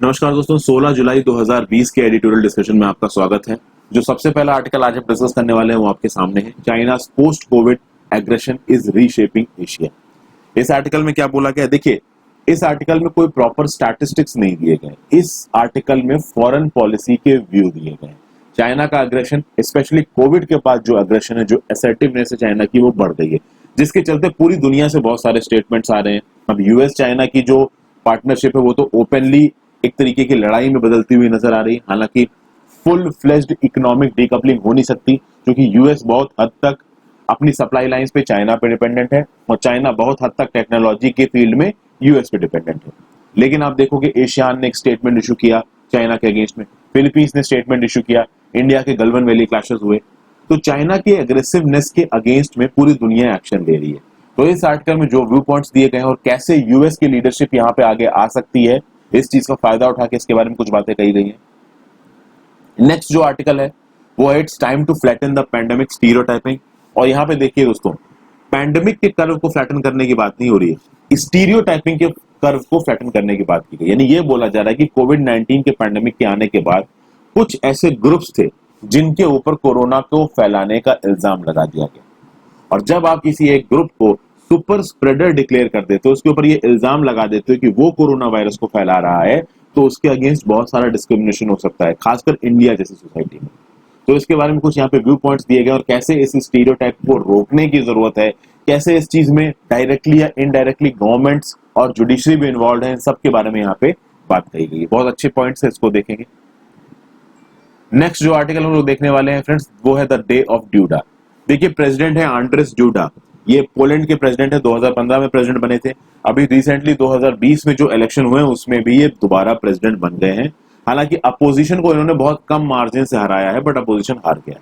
नमस्कार दोस्तों, 16 जुलाई 2020 के एडिटोरियल डिस्कशन में आपका स्वागत है। जो सबसे पहला आर्टिकल आज हम डिस्कस करने वाले हैं वो आपके सामने है। चाइना's post Covid aggression is reshaping Asia. इस आर्टिकल में क्या बोला गया है? देखिए, इस आर्टिकल में कोई प्रॉपर स्टैटिस्टिक्स नहीं दिए गए। इस आर्टिकल में फॉरेन पॉलिसी के व्यू दिए गए। चाइना का अग्रेशन, स्पेशली कोविड के बाद जो अग्रेशन है, जो असर्टिवनेस है चाइना की, वो बढ़ गई है, जिसके चलते पूरी दुनिया से बहुत सारे स्टेटमेंट्स आ रहे हैं। अब यूएस चाइना की जो पार्टनरशिप है वो तो ओपनली एक तरीके की लड़ाई में बदलती हुई नजर आ रही है। हालांकि फुल फ्लेज्ड इकोनॉमिक डीकपलिंग हो नहीं सकती, क्योंकि यूएस बहुत हद तक अपनी सप्लाई लाइंस पे चाइना पे डिपेंडेंट है और चाइना बहुत हद तक टेक्नोलॉजी के फील्ड में यूएस पे डिपेंडेंट है। लेकिन आप देखोगे एशियान ने एक स्टेटमेंट इशू किया चाइना के अगेंस्ट में, फिलीपींस ने स्टेटमेंट इशू किया, इंडिया के गलवान वैली क्लैशेस हुए। तो चाइना के एग्रेसिवनेस के अगेंस्ट में पूरी दुनिया एक्शन ले रही है। तो इस आर्टिकल में जो व्यू पॉइंट्स दिए गए हैं और कैसे यूएस की लीडरशिप यहाँ पे आगे आ सकती है, इस चीज का फायदा उठा के इसके बारे में कुछ बातें कही गई हैं। नेक्स्ट जो आर्टिकल है वो है it's time to flatten the pandemic stereotyping. और यहाँ पे देखिए दोस्तों, पैंडेमिक के कर्व को फ्लैटन करने की बात नहीं हो रही है, स्टीरियोटाइपिंग के कर्व को फ्लैटन करने की बात की गई। यानी ये बोला जा रहा है कि कोविड-19 के पैंडेमिक के आने के बाद कुछ ऐसे ग्रुप्स थे जिनके ऊपर कोरोना को फैलाने का इल्जाम लगा दिया गया, और जब आप किसी एक ग्रुप को सुपर स्प्रेडर डिक्लेयर कर देते हो, उसके ऊपर ये इल्जाम लगा देते हो कि वो कोरोना वायरस को फैला रहा है, तो उसके अगेंस्ट बहुत सारा डिस्क्रिमिनेशन हो सकता है, खासकर इंडिया जैसी सोसाइटी में। तो इसके बारे में कुछ यहाँ पे व्यू पॉइंट्स दिए गए और कैसे इस स्टीरियोटाइप को रोकने की जरूरत है, कैसे इस चीज में डायरेक्टली या इनडायरेक्टली गवर्नमेंट्स और जुडिशरी भी इन्वॉल्व है, इन सब के बारे में यहाँ पे बात कही गई है। बहुत अच्छे पॉइंट्स है, इसको देखेंगे। नेक्स्ट जो आर्टिकल हम लोग देखने वाले हैं फ्रेंड्स, वो है द डे ऑफ ड्यूडा। देखिए, प्रेसिडेंट है आंड्रेस ड्यूडा। ये पोलैंड के प्रेसिडेंट है, 2015 में प्रेसिडेंट बने थे। अभी रिसेंटली 2020 में जो इलेक्शन हुए उसमें भी ये दोबारा प्रेसिडेंट बन गए हैं। हालांकि अपोजिशन को इन्होंने बहुत कम मार्जिन से हराया है, बट अपोजिशन हार गया है।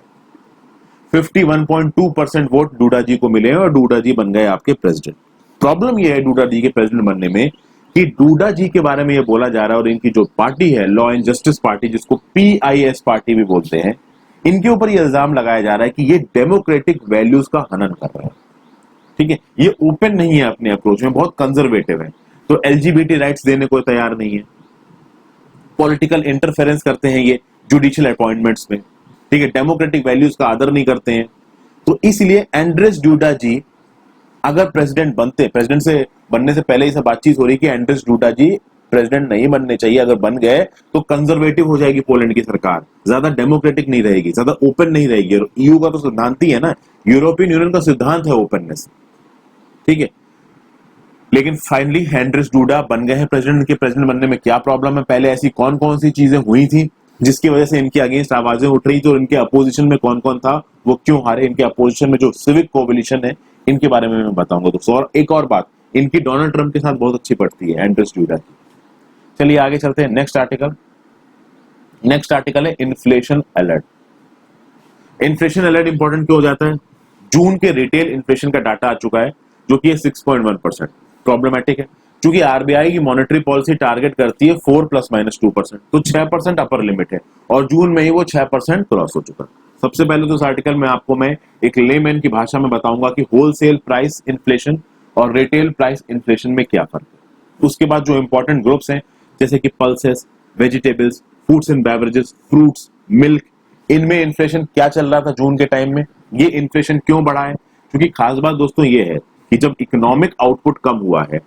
51.2% वोट डूडा जी को मिले हैं और डूडा जी बन गए आपके प्रेसिडेंट। प्रॉब्लम यह है डूडा जी के प्रेसिडेंट बनने में कि डूडा जी के बारे में यह बोला जा रहा है, और इनकी जो पार्टी है लॉ एंड जस्टिस पार्टी, जिसको PIS पार्टी भी बोलते हैं, इनके ऊपर यह इल्जाम लगाया जा रहा है कि ये डेमोक्रेटिक वैल्यूज का हनन कर रहे हैं। ठीक है, ये ओपन नहीं है अपने अप्रोच में, बहुत कंजर्वेटिव है। तो LGBT राइट्स देने को तैयार नहीं है, पॉलिटिकल इंटरफेरेंस करते हैं ये जुडिशियल अपॉइंटमेंट्स में। ठीक है, डेमोक्रेटिक वैल्यूज का आदर नहीं करते हैं। तो इसलिए एंड्रेस डूडा जी अगर प्रेसिडेंट बनते, प्रेसिडेंट से बनने से पहले ही सब बातचीत हो रही कि एंड्रेस डूडा जी प्रेसिडेंट नहीं बनने चाहिए, अगर बन गए तो कंजर्वेटिव हो जाएगी पोलैंड की सरकार, ज्यादा डेमोक्रेटिक नहीं रहेगी, ज्यादा ओपन नहीं रहेगी। EU का तो सिद्धांत ही है ना, यूरोपियन यूनियन का सिद्धांत है ओपननेस। ठीक है, लेकिन फाइनली एंड्रेस डूडा बन गए हैं प्रेसिडेंट। के प्रेसिडेंट बनने में क्या प्रॉब्लम है, पहले ऐसी कौन कौन सी चीजें हुई थी जिसकी वजह से इनके अगेंस्ट आवाजें उठ रही थी, और इनके अपोजिशन में कौन कौन था, वो क्यों हारे, इनके अपोजिशन में जो सिविक कोलिशन है इनके बारे में मैं बताऊंगा दोस्तों। और एक और बात, इनकी डोनाल्ड ट्रंप के साथ बहुत अच्छी पड़ती है एंड्रेस डूडा की। चलिए आगे चलते हैं। नेक्स्ट आर्टिकल है inflation alert. Inflation alert important क्यों हो जाता है? जून के रिटेल इन्फ्लेशन का डाटा आ चुका है जो कि 6.1%। प्रॉब्लमेटिक है क्योंकि आरबीआई की मॉनेटरी पॉलिसी टारगेट करती है 4 ± 2%, तो 6% अपर लिमिट है, और जून में ही वो 6% क्रॉस हो चुका। सबसे पहले तो इस आर्टिकल में आपको मैं एक लेमैन की भाषा में बताऊंगा कि होलसेल प्राइस इन्फ्लेशन और रिटेल प्राइस इन्फ्लेशन में क्या फर्क है। उसके बाद जो इंपॉर्टेंट ग्रुप्स हैं जैसे कि pulses, vegetables, foods and beverages, fruits, milk, इनमें इन्फ्लेशन क्या चल रहा था जून के टाइम में, ये इन्फ्लेशन क्यों बढ़ा है। क्योंकि खास बात दोस्तों ये है कि जब इकोनॉमिक आउटपुट कम हुआ है,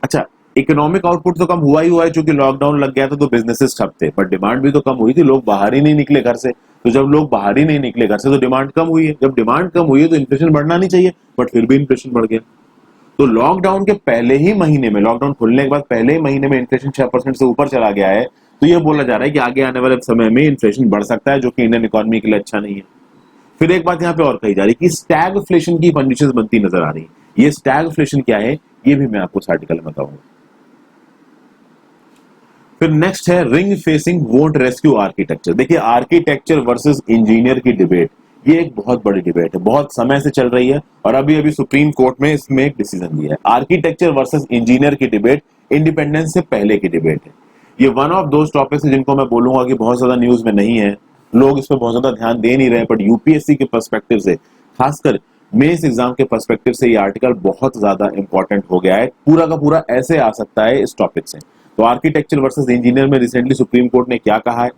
अच्छा इकोनॉमिक आउटपुट तो कम हुआ ही हुआ है क्योंकि लॉकडाउन लग गया था तो बिजनेसेस ठप थे, पर डिमांड भी तो कम हुई थी, लोग बाहर ही नहीं निकले घर से। तो जब लोग बाहर ही नहीं निकले घर से तो डिमांड कम हुई है, जब डिमांड कम हुई है तो इन्फ्लेशन बढ़ना नहीं चाहिए, बट फिर भी इन्फ्लेशन बढ़ गया। तो लॉकडाउन के पहले ही महीने में, लॉकडाउन खुलने के बाद पहले ही महीने में इन्फ्लेशन 6% से ऊपर चला गया है। तो ये बोला जा रहा है कि आगे आने वाले समय में इन्फ्लेशन बढ़ सकता है, जो कि इंडियन इकोनॉमी के लिए अच्छा नहीं है। फिर एक बात यहाँ पे और कही जा रही है कि स्टैगफ्लेशन की कंडीशंस बनती नजर आ रही है। ये स्टैगफ्लेशन क्या है ये भी मैं आपको इस आर्टिकल में बताऊंगा। फिर नेक्स्ट है ring facing won't rescue architecture. देखिए, आर्किटेक्चर वर्सेस इंजीनियर की डिबेट, ये एक बहुत बड़ी डिबेट है, बहुत समय से चल रही है, और अभी अभी सुप्रीम कोर्ट में इसमें एक डिसीजन दिया है। आर्किटेक्चर वर्सेस इंजीनियर की डिबेट इंडिपेंडेंस से पहले की डिबेट है। ये वन ऑफ दोज टॉपिक्स है जिनको मैं बोलूंगा कि बहुत ज्यादा न्यूज में नहीं है, लोग इस पर बहुत ज्यादा ध्यान दे नहीं रहे, बट यूपीएससी के पर्सपेक्टिव से, खासकर मेंस एग्जाम के पर्सपेक्टिव से, ये आर्टिकल बहुत ज्यादा इंपॉर्टेंट हो गया है। पूरा का पूरा ऐसे आ सकता है इस टॉपिक से। तो आर्किटेक्चर वर्सेस इंजीनियर में रिसेंटली सुप्रीम कोर्ट ने क्या कहा है,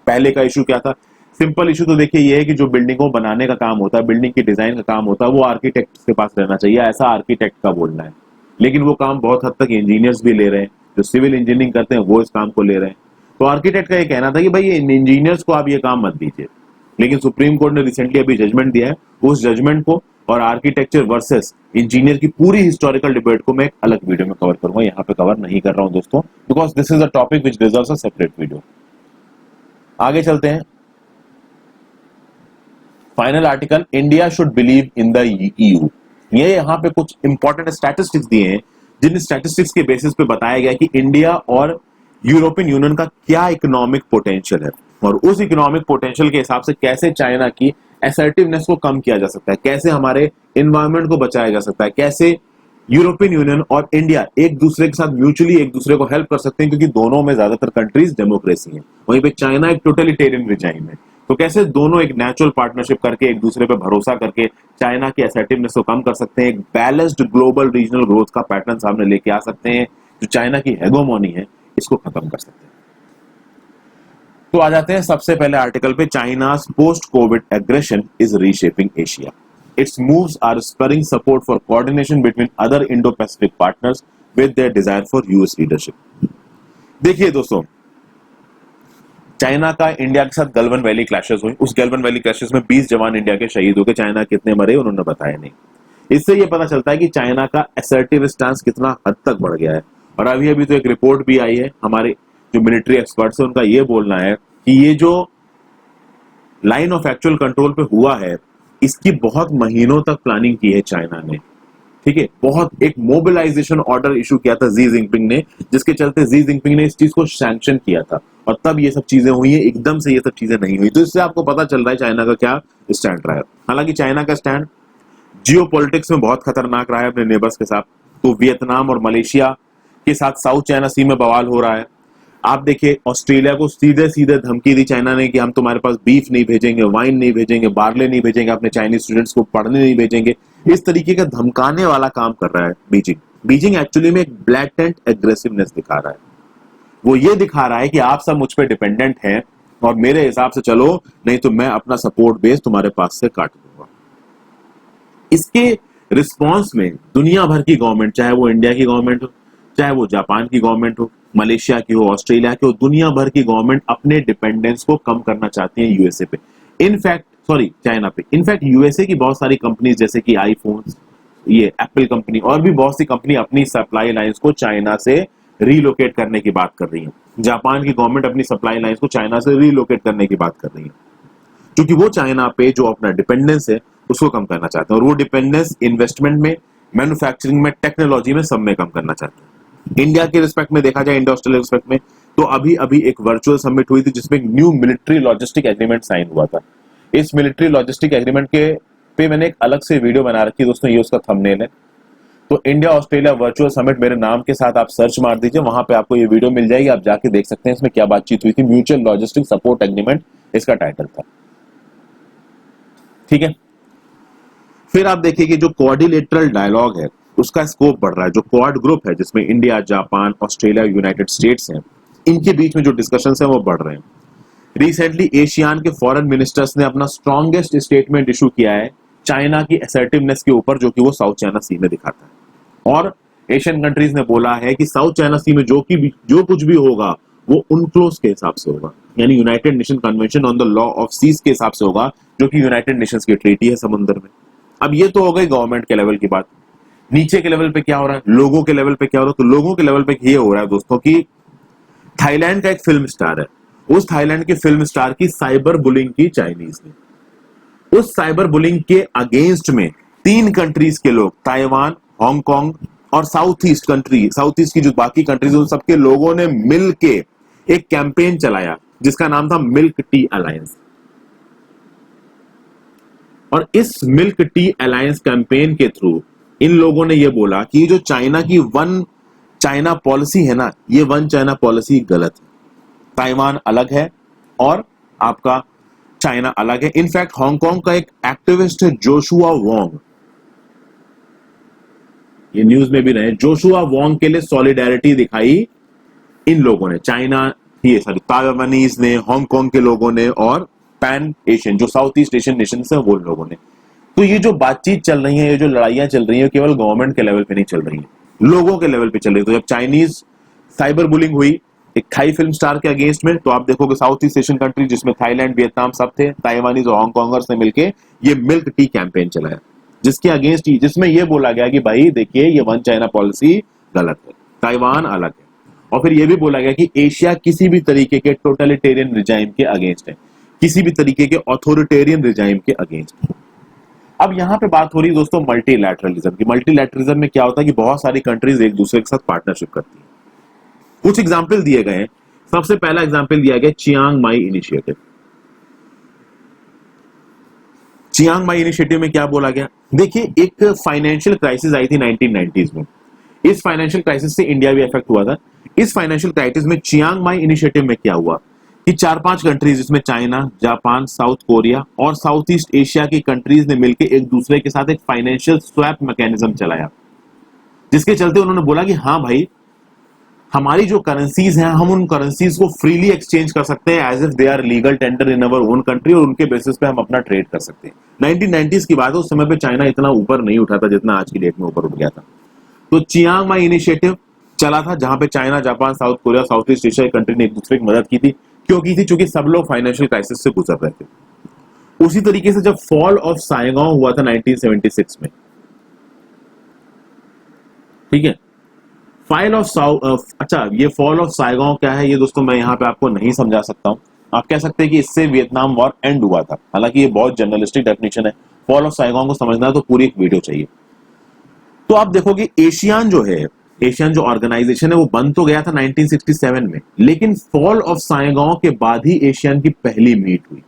पहले का इशू क्या था? सिंपल इशू तो देखिए ये है कि जो बिल्डिंग को बनाने का काम होता है, बिल्डिंग की डिजाइन का काम होता है, वो आर्किटेक्ट के पास रहना चाहिए, ऐसा आर्किटेक्ट का बोलना है। लेकिन वो काम बहुत हद तक इंजीनियर्स भी ले रहे हैं, जो सिविल इंजीनियरिंग करते हैं वो इस काम को ले रहे हैं। तो आर्किटेक्ट का ये कहना था कि भाई इंजीनियर्स को आप ये काम मत दीजिए। लेकिन सुप्रीम कोर्ट ने रिसेंटली अभी जजमेंट दिया है, उस जजमेंट को और आर्किटेक्चर वर्सेस इंजीनियर की पूरी हिस्टोरिकल डिबेट को मैं एक अलग वीडियो में कवर करूंगा, यहाँ पे कवर नहीं कर रहा हूं दोस्तों, because this is a topic which deserves a separate video. आगे चलते हैं। Final article, India should believe in the EU. ये यहाँ पे कुछ इंपॉर्टेंट स्टैटिस्टिक्स दिए हैं, जिन स्टैटिस्टिक्स के बेसिस पे बताया गया कि इंडिया और यूरोपियन यूनियन का क्या इकोनॉमिक पोटेंशियल है, और उस इकोनॉमिक पोटेंशियल के हिसाब से कैसे चाइना की असर्टिवनेस को कम किया जा सकता है, कैसे हमारे एनवायरमेंट को बचाया जा सकता है, कैसे यूरोपियन यूनियन और इंडिया एक दूसरे के साथ म्यूचुअली एक दूसरे को हेल्प कर सकते हैं, क्योंकि दोनों में ज्यादातर कंट्रीज डेमोक्रेसी है, वहीं पे चाइना एक टोटलिटेरियन रिजाइम है। तो कैसे दोनों एक नेचुरल पार्टनरशिप करके एक दूसरे पे भरोसा करके चाइना की असर्टिवनेस को कम कर सकते हैं, एक बैलेंस्ड ग्लोबल रीजनल ग्रोथ का पैटर्न सामने लेके आ सकते हैं, जो चाइना की हेगोमोनी है इसको खत्म कर सकते हैं। तो आ जाते हैं सबसे पहले आर्टिकल पे, चाइना's post Covid aggression is reshaping Asia. Its moves are spurring support for coordination between other Indo-Pacific partners with their desire for US leadership। देखिए दोस्तों, चाइना का इंडिया के साथ गलवान वैली क्लैशेस हुई, उस गलवान वैली क्लैशेस में 20 जवान इंडिया के शहीद हो गए, चाइना कितने मरे उन्होंने बताया नहीं। इससे ये पता चलता है कि चाइना का असर्टिव स्टांस कितना हद तक बढ़ गया है। और अभी अभी तो एक रिपोर्ट भी आई है, हमारे जो मिलिट्री एक्सपर्ट्स है उनका ये बोलना है कि ये जो लाइन ऑफ एक्चुअल कंट्रोल पे हुआ है, इसकी बहुत महीनों तक प्लानिंग की है चाइना ने, ठीक है। बहुत एक मोबिलाइजेशन ऑर्डर इशू किया था जी जिनपिंग ने, जिसके चलते जी जिनपिंग ने इस चीज को सैंक्शन किया था, और तब ये सब चीजें हुई है, एकदम से ये सब चीजें नहीं हुई। तो इससे आपको पता चल रहा है चाइना का क्या स्टैंड रहा है। हालांकि चाइना का स्टैंड जियोपॉलिटिक्स में बहुत खतरनाक रहा है अपने नेबर्स के साथ। तो वियतनाम और मलेशिया के साथ साउथ चाइना सी में बवाल हो रहा है। आप देखिए, ऑस्ट्रेलिया को सीधे सीधे धमकी दी चाइना ने कि हम तुम्हारे पास बीफ नहीं भेजेंगे, वाइन नहीं भेजेंगे, बार्ले नहीं भेजेंगे, अपने चाइनीज स्टूडेंट्स को पढ़ने नहीं भेजेंगे। इस तरीके का धमकाने वाला काम कर रहा है बीजिंग एक्चुअली में एक ब्लैटेंट एग्रेसिवनेस दिखा रहा है। वो ये दिखा रहा है कि आप सब मुझ पे डिपेंडेंट हैं और मेरे हिसाब से चलो, नहीं तो मैं अपना सपोर्ट बेस तुम्हारे पास से काट दूंगा। इसके रिस्पॉन्स में दुनिया भर की गवर्नमेंट, चाहे वो इंडिया की गवर्नमेंट हो, चाहे वो जापान की गवर्नमेंट हो, मलेशिया की हो, ऑस्ट्रेलिया की हो, दुनिया भर की गवर्नमेंट अपने डिपेंडेंस को कम करना चाहती है यूएसए पे, चाइना पे। इनफैक्ट यूएसए की बहुत सारी कंपनीज जैसे कि आईफोन, ये एप्पल कंपनी और भी बहुत सी कंपनी अपनी सप्लाई लाइंस को चाइना से रीलोकेट करने की बात कर रही है। जापान की गवर्नमेंट अपनी सप्लाई लाइंस को चाइना से रीलोकेट करने की बात कर रही है, क्योंकि वो चाइना पे जो अपना डिपेंडेंस है उसको कम करना चाहते हैं, और वो डिपेंडेंस इन्वेस्टमेंट में, मैन्युफैक्चरिंग में, टेक्नोलॉजी में, सब में कम करना चाहते हैं। इंडिया के रिस्पेक्ट में देखा जाए, इंडिया ऑस्ट्रेलिया रिस्पेक्ट में, तो अभी अभी एक वर्चुअल समिट हुई थी जिसमें एक new military logistic agreement sign हुआ था। इस मिलिट्री लॉजिस्टिक एग्रीमेंट के पे मैंने एक अलग से वीडियो बना रखी है दोस्तों, ये उसका थंबनेल है। तो इंडिया ऑस्ट्रेलिया वर्चुअल समिट मेरे नाम के साथ आप सर्च मार दीजिए, वहां पे आपको ये वीडियो मिल जाएगी, आप जाके देख सकते हैं इसमें क्या बातचीत हुई थी। म्यूचुअल लॉजिस्टिक सपोर्ट एग्रीमेंट इसका टाइटल था, ठीक है। फिर आप देखिए कि जो कोऑर्डिनेटरल डायलॉग है उसका स्कोप बढ़ रहा है। जो क्वाड ग्रुप है जिसमें India, Japan, Australia, United states हैं, इनके बीच में जो डिस्कशंस हैं वो बढ़ रहे हैं। रिसेंटली एशियान के फॉरेन मिनिस्टर्स ने अपना स्ट्रॉन्गेस्ट स्टेटमेंट इशू किया है चाइना की असर्टिवनेस के ऊपर, जो कि वो साउथ चाइना सी में दिखाता है। और एशियन कंट्रीज ने बोला है कि साउथ चाइना सी में जो कुछ भी होगा वो उनक्लोज के हिसाब से होगा, यानी United Nation Convention on the Law of Seas के हिसाब से होगा, जो कि यूनाइटेड नेशंस की ट्रीटी है समुद्र में। अब ये तो हो गई गवर्नमेंट के लेवल की बात। नीचे के लेवल पे क्या हो रहा है, लोगों के लेवल पे क्या हो रहा है? तो लोगों के लेवल पे ये हो रहा है दोस्तों कि थाईलैंड का एक फिल्म स्टार है, उस थाईलैंड के फिल्म स्टार की साइबर बुलिंग की चाइनीज ने। उस साइबर बुलिंग के अगेंस्ट में 3 कंट्रीज के लोग, ताइवान, हांगकांग और साउथ ईस्ट की जो बाकी कंट्रीज, उन सबके लोगों ने मिल के एक कैंपेन चलाया जिसका नाम था मिल्क टी अलायंस। और इस मिल्क टी अलायंस कैंपेन के थ्रू इन लोगों ने यह बोला कि जो चाइना की वन चाइना पॉलिसी है ना, ये वन चाइना पॉलिसी गलत है। ताइवान अलग है और आपका चाइना अलग है। इनफैक्ट हांगकांग का एक एक्टिविस्ट है जोशुआ वोंग, ये न्यूज में भी रहे, जोशुआ वोंग के लिए सॉलिडेरिटी दिखाई इन लोगों ने, चाइना ये सॉरी ताइवानीज ने, हांगकांग के लोगों ने और पैन एशियन जो साउथ ईस्ट एशियन नेशन है वो लोगों ने। तो ये जो बातचीत चल रही है, ये जो लड़ाइयां चल रही है, केवल गवर्नमेंट के लेवल पे नहीं चल रही है, लोगों के लेवल पे चल रही है। तो जब चाइनीज साइबर बुलिंग हुई एक थाई फिल्म स्टार के अगेंस्ट में, तो आप देखोगे साउथ ईस्ट एशियन कंट्री जिसमें थाईलैंड, वियतनाम सब थे, ताइवानीज और हांगकांगर्स ने मिलके ये मिल्क टी कैंपेन चलाया, जिसके अगेंस्ट, जिसमें ये बोला गया कि भाई देखिए ये वन चाइना पॉलिसी गलत है, ताइवान अलग है। और फिर ये भी बोला गया कि एशिया किसी भी तरीके के टोटलिटेरियन रिजाइम के अगेंस्ट है, किसी भी तरीके के ऑथोरिटेरियन रिजाइम के अगेंस्ट है। अब यहां पे बात हो रही है दोस्तों मल्टीलैटरलिज्म की। मल्टीलैटरलिज्म में क्या होता है कि बहुत सारी कंट्रीज एक दूसरे के साथ पार्टनरशिप करती है। कुछ एग्जाम्पल दिए गए हैं। सबसे पहला एग्जाम्पल दिया गया Chiang Mai initiative. Chiang Mai initiative में क्या बोला गया, देखिए एक फाइनेंशियल क्राइसिस आई थी 1990s में। इस फाइनेंशियल क्राइसिस से इंडिया भी इफेक्ट हुआ था। इस फाइनेंशियल क्राइसिस में चियांग माई इनिशिएटिव में क्या हुआ कि 4-5 कंट्रीज जिसमें चाइना, जापान, साउथ कोरिया और साउथ ईस्ट एशिया की कंट्रीज ने मिलकर एक दूसरे के साथ एक फाइनेंशियल स्वैप मैकेनिज्म चलाया, जिसके चलते उन्होंने बोला कि हाँ भाई हमारी जो करेंसीज हैं हम उन करेंसीज को फ्रीली एक्सचेंज कर सकते हैं as if they are legal tender in our own country, और उनके बेसिस पे हम अपना ट्रेड कर सकते हैं। 1990s की बात है, उस समय पे चाइना इतना ऊपर नहीं उठा था जितना आज की डेट में ऊपर उठ गया था। तो चियांग माई इनिशिएटिव चला था, जहां पे China, Japan, south Korea, south east Asia country ने एक दूसरे की मदद की थी। क्यों की थी? क्योंकि सब लोग फाइनेंशियल क्राइसिस से गुजर रहे थे। उसी तरीके से जब फॉल ऑफ साइगोंग हुआ था 1976 में, ठीक है, ये फॉल ऑफ साइगोंग क्या है ये दोस्तों मैं यहाँ पे आपको नहीं समझा सकता हूं। आप कह सकते हैं कि इससे वियतनाम वॉर एंड हुआ था, हालांकि ये बहुत जर्नलिस्टिक डेफिनेशन है। फॉल ऑफ साइगोंग को समझना है तो पूरी एक वीडियो चाहिए। तो आप देखोगे एशियान जो है, एशियन जो ऑर्गेनाइजेशन है वो बन तो गया था 1967 में, लेकिन फॉल ऑफ साइगोंग के बाद ही एशियन की पहली मीट हुई।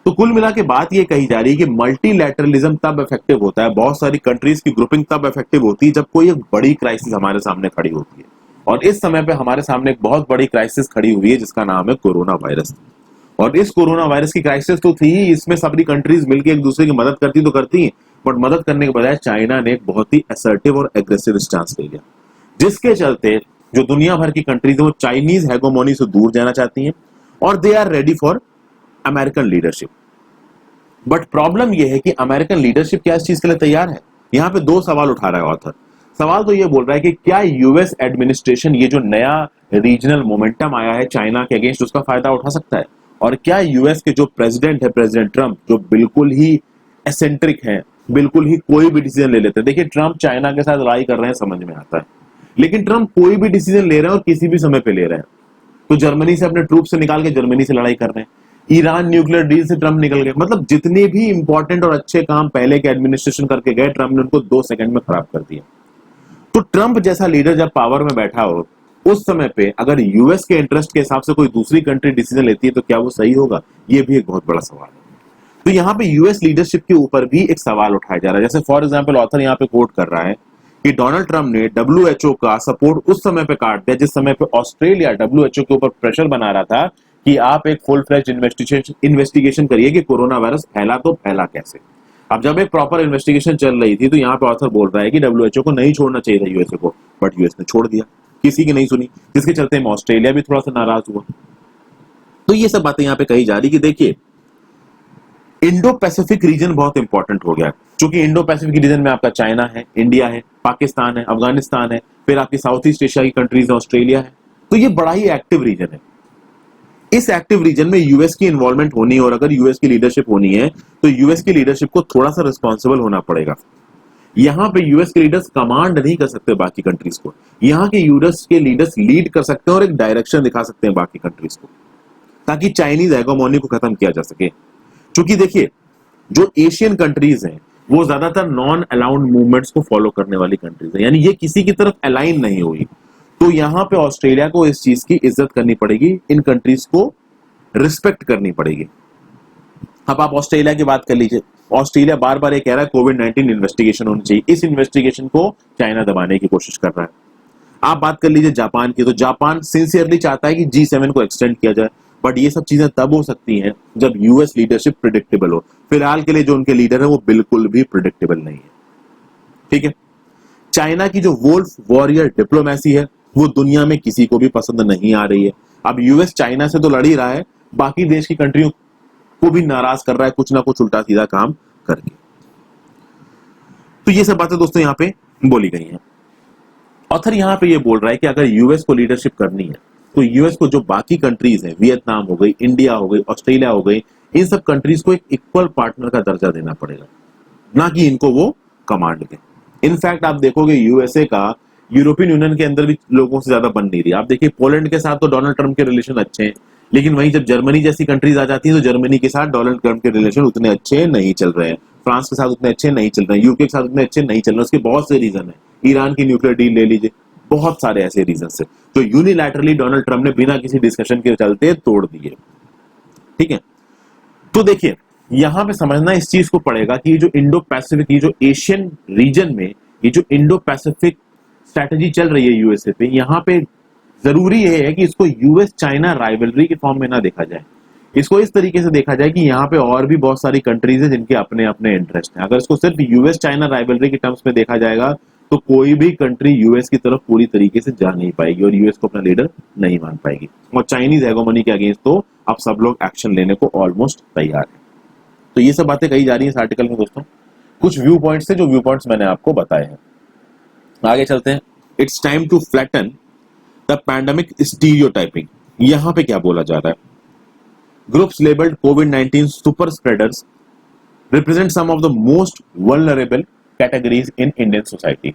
तो कुल मिला के बात ये कही जा रही है कि मल्टीलैटरलिज्म तब इफेक्टिव होता है, बहुत सारी कंट्रीज की ग्रुपिंग तब इफेक्टिव होती है जब कोई एक बड़ी क्राइसिस हमारे सामने खड़ी होती है। और इस समय पे हमारे सामने एक बहुत बड़ी क्राइसिस खड़ी हुई है जिसका नाम है कोरोना वायरस। और इस कोरोना वायरस की क्राइसिस तो थी ही, इसमें सभी कंट्रीज मिलकर एक दूसरे की मदद करती तो करती है, बट मदद करने के बजाय चाइना ने एक बहुत ही असर्टिव और एग्रेसिव स्टांस ले लिया, जिसके चलते जो दुनिया भर की कंट्रीज है वो चाइनीज हेगोमोनी से दूर जाना चाहती हैं और they are ready for American leadership. But problem यह है कि अमेरिकन लीडरशिप क्या इस चीज के लिए तैयार है? यहां पे दो सवाल उठा रहा है ऑथर। सवाल तो ये बोल रहा है कि क्या यूएस एडमिनिस्ट्रेशन ये जो नया रीजनल मोमेंटम आया है चाइना के अगेंस्ट उसका फायदा उठा सकता है? और क्या यूएस के जो प्रेसिडेंट है, प्रेसिडेंट ट्रंप, जो बिल्कुल ही एसेंट्रिक है, बिल्कुल ही कोई भी डिसीजन ले लेते हैं। देखिए ट्रंप चाइना के साथ लड़ाई कर रहे हैं, समझ में आता है, लेकिन ट्रंप कोई भी डिसीजन ले रहे हैं और किसी भी समय पे ले रहे हैं। तो जर्मनी से अपने ट्रूप से निकाल के जर्मनी से लड़ाई कर रहे हैं, ईरान न्यूक्लियर डील से ट्रंप निकल गए। मतलब जितने भी इंपॉर्टेंट और अच्छे काम पहले के एडमिनिस्ट्रेशन करके गए, ट्रंप ने उनको 2 सेकंड में खराब कर दिया। तो ट्रंप जैसा लीडर जब पावर में बैठा हो उस समय पे अगर यूएस के इंटरेस्ट के हिसाब से कोई दूसरी कंट्री डिसीजन लेती है तो क्या वो सही होगा? ये भी एक बहुत बड़ा सवाल है। तो यहाँ पे यूएस लीडरशिप के ऊपर भी एक सवाल उठाया जा रहा है। जैसे फॉर एग्जांपल ऑथर यहाँ पे कोट कर रहा है कि डोनाल्ड ट्रंप ने डब्ल्यूएचओ का सपोर्ट उस समय पे काट दिया जिस समय पे ऑस्ट्रेलिया डब्ल्यूएचओ के ऊपर प्रेशर बना रहा था कि आप एक फुल फ्लेज इन्वेस्टिगेशन करिए कि कोरोना वायरस फैला तो फैला कैसे। अब जब एक प्रॉपर इन्वेस्टिगेशन चल रही थी तो यहाँ पे ऑथर बोल रहा है कि डब्ल्यूएचओ को नहीं छोड़ना चाहिए था यूएसए को, बट यूएस ने छोड़ दिया, किसी की नहीं सुनी, जिसके चलते ऑस्ट्रेलिया भी थोड़ा सा नाराज हुआ। तो ये सब बातें यहाँ पे कही जा रही कि देखिए इंडो पैसिफिक रीजन बहुत इंपॉर्टेंट हो गया, क्योंकि इंडो पैसिफिक रीजन में आपका चाइना है, इंडिया है, पाकिस्तान है, अफगानिस्तान है, फिर आपकी साउथ ईस्ट एशिया की कंट्रीज है, ऑस्ट्रेलिया है। तो ये बड़ा ही एक्टिव रीजन है। इस एक्टिव रीजन में यूएस की इन्वॉल्वमेंट होनी है और अगर यूएस की लीडरशिप होनी है तो यूएस की लीडरशिप को थोड़ा सा रिस्पॉन्सिबल होना पड़ेगा। यहाँ पे यूएस के लीडर्स कमांड नहीं कर सकते बाकी कंट्रीज को, यहाँ के यूएस के लीडर्स लीड कर सकते हैं और एक डायरेक्शन दिखा सकते हैं बाकी कंट्रीज को, ताकि चाइनीज हेगेमोनी को खत्म किया जा सके। क्योंकि देखिए जो एशियन कंट्रीज हैं वो ज्यादातर नॉन अलाउंड मूवमेंट्स को फॉलो करने वाली कंट्रीज है, यानी ये किसी की तरफ अलाइन नहीं हुई। तो यहाँ पे ऑस्ट्रेलिया को इस चीज की इज्जत करनी पड़ेगी, इन कंट्रीज को रिस्पेक्ट करनी पड़ेगी। अब आप ऑस्ट्रेलिया की बात कर लीजिए, ऑस्ट्रेलिया बार बार ये कह रहा है कोविड-19 इन्वेस्टिगेशन होनी चाहिए, इस इन्वेस्टिगेशन को चाइना दबाने की कोशिश कर रहा है। आप बात कर लीजिए जापान की, तो जापान सिंसियरली चाहता है कि G7 को एक्सटेंड किया जाए, बट ये सब चीजें तब हो सकती हैं जब यूएस लीडरशिप प्रिडिक्टेबल हो। फिलहाल के लिए जो उनके लीडर है वो बिल्कुल भी प्रिडिक्टेबल नहीं है, ठीक है। चाइना की जो वोल्फ वॉरियर डिप्लोमेसी है वो दुनिया में किसी को भी पसंद नहीं आ रही है। अब यूएस चाइना से तो लड़ ही रहा है, बाकी देश की कंट्रियों को भी नाराज कर रहा है कुछ ना कुछ उल्टा सीधा काम करके। तो ये सब बातें दोस्तों यहाँ पे बोली गई हैं। ऑथर यहाँ पे ये बोल रहा है कि अगर यूएस को लीडरशिप करनी है तो यूएस को जो बाकी कंट्रीज हैं, वियतनाम हो गई, इंडिया हो गई, ऑस्ट्रेलिया हो गई, इन सब कंट्रीज को एक इक्वल पार्टनर का दर्जा देना पड़ेगा, ना कि इनको वो कमांड दे। इनफैक्ट आप देखोगे यूएसए का यूरोपियन यूनियन के अंदर भी लोगों से ज्यादा बन नहीं रही। आप देखिए पोलैंड के साथ तो डोनाल्ड ट्रंप के रिलेशन अच्छे हैं, लेकिन वहीं जब जर्मनी जैसी कंट्रीज आ जाती है तो जर्मनी के साथ डोनाल्ड ट्रंप के रिलेशन उतने अच्छे नहीं चल रहे हैं, फ्रांस के साथ उतने अच्छे नहीं चल रहे हैं, यूके के साथ उतने अच्छे नहीं चल रहे हैं। उसके बहुत से रीजन है। ईरान की न्यूक्लियर डील ले लीजिए, बहुत सारे ऐसे रीजन है जो यूनिलैटरली डोनाल्ड ट्रंप ने बिना किसी डिस्कशन के चलते तोड़ दिए। ठीक है, तो देखिए यहां पे समझना इस चीज को पड़ेगा कि ये जो इंडो पैसिफिक, ये जो एशियन रीजन में ये जो इंडो पैसिफिक स्ट्रैटेजी चल रही है यूएसए पे, यहाँ पे जरूरी ये है कि इसको यूएस चाइना राइवलरी के फॉर्म में ना देखा जाए। इसको इस तरीके से देखा जाए कि यहाँ पे और भी बहुत सारी कंट्रीज है जिनके अपने अपने इंटरेस्ट हैं। अगर इसको सिर्फ यूएस चाइना राइवलरी के टर्म्स में देखा जाएगा तो कोई भी कंट्री यूएस की तरफ पूरी तरीके से जा नहीं पाएगी और यूएस को अपना लीडर नहीं मान पाएगी। और चाइनीज हेगोमनी के अगेंस्ट तो अब सब लोग एक्शन लेने को ऑलमोस्ट तैयार है। तो ये सब बातें कही जा रही है इस आर्टिकल में दोस्तों। कुछ व्यू पॉइंट्स थे जो व्यू पॉइंट्स मैंने आपको बताए हैं। आगे चलते हैं। It's time to flatten the pandemic stereotyping. यहां पे क्या बोला जा रहा है? ग्रुप्स लेबल्ड कोविड-19 super spreaders represent some of the most vulnerable categories in Indian society.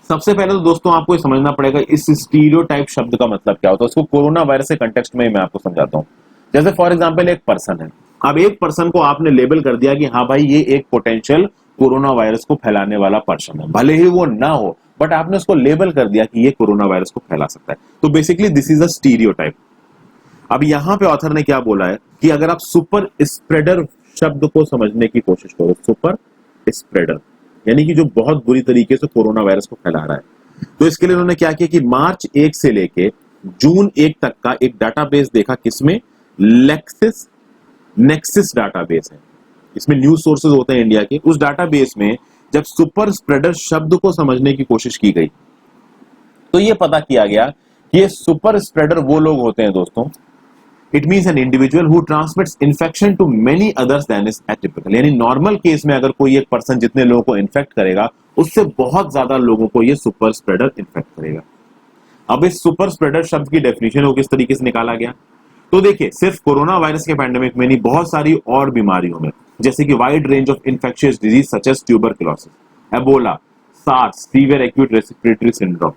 सबसे पहले तो दोस्तों आपको ये समझना पड़ेगा इस स्टीरियोटाइप शब्द का मतलब क्या होता है। उसको कोरोना वायरस के कंटेक्स्ट में मैं आपको समझाता हूँ। जैसे फॉर एग्जांपल एक पर्सन है, अब एक पर्सन को आपने लेबल कर दिया कि हाँ भाई ये एक पोटेंशियल कोरोना वायरस को फैलाने वाला पर्सन है, भले ही वो ना हो बट आपने उसको लेबल कर दिया कि ये कोरोना वायरस को फैला सकता है। तो basically this is a stereotype. अब यहां पे ऑथर ने क्या बोला है कि अगर आप सुपर स्प्रेडर शब्द को समझने की कोशिश करो, सुपर स्प्रेडर यानी कि जो बहुत बुरी तरीके से कोरोना वायरस को फैला रहा है, तो इसके लिए उन्होंने क्या किया कि मार्च 1 से लेके जून 1 तक का एक डाटाबेस देखा, किसमें? नेक्सिस डाटाबेस है। इसमें न्यूज सोर्सेज होते हैं इंडिया के। उस डाटाबेस में जब सुपर स्प्रेडर शब्द को समझने की कोशिश की गई तो यह पता किया गया कि ये सुपर स्प्रेडर वो लोग होते हैं दोस्तों, it means an individual who transmits infection to many others then is atypical. यानी नॉर्मल केस में अगर कोई एक पर्सन जितने लोगों को इन्फेक्ट करेगा उससे बहुत ज्यादा लोगों को ये सुपर स्प्रेडर इन्फेक्ट करेगा। अब इस सुपर स्प्रेडर शब्द की डेफिनेशन को किस तरीके से निकाला गया? तो देखिए सिर्फ कोरोना वायरस के पैंडेमिक में नहीं, बहुत सारी और बीमारियों में, जैसे कि wide range of infectious disease such as tuberculosis, Ebola, SARS, severe acute respiratory syndrome,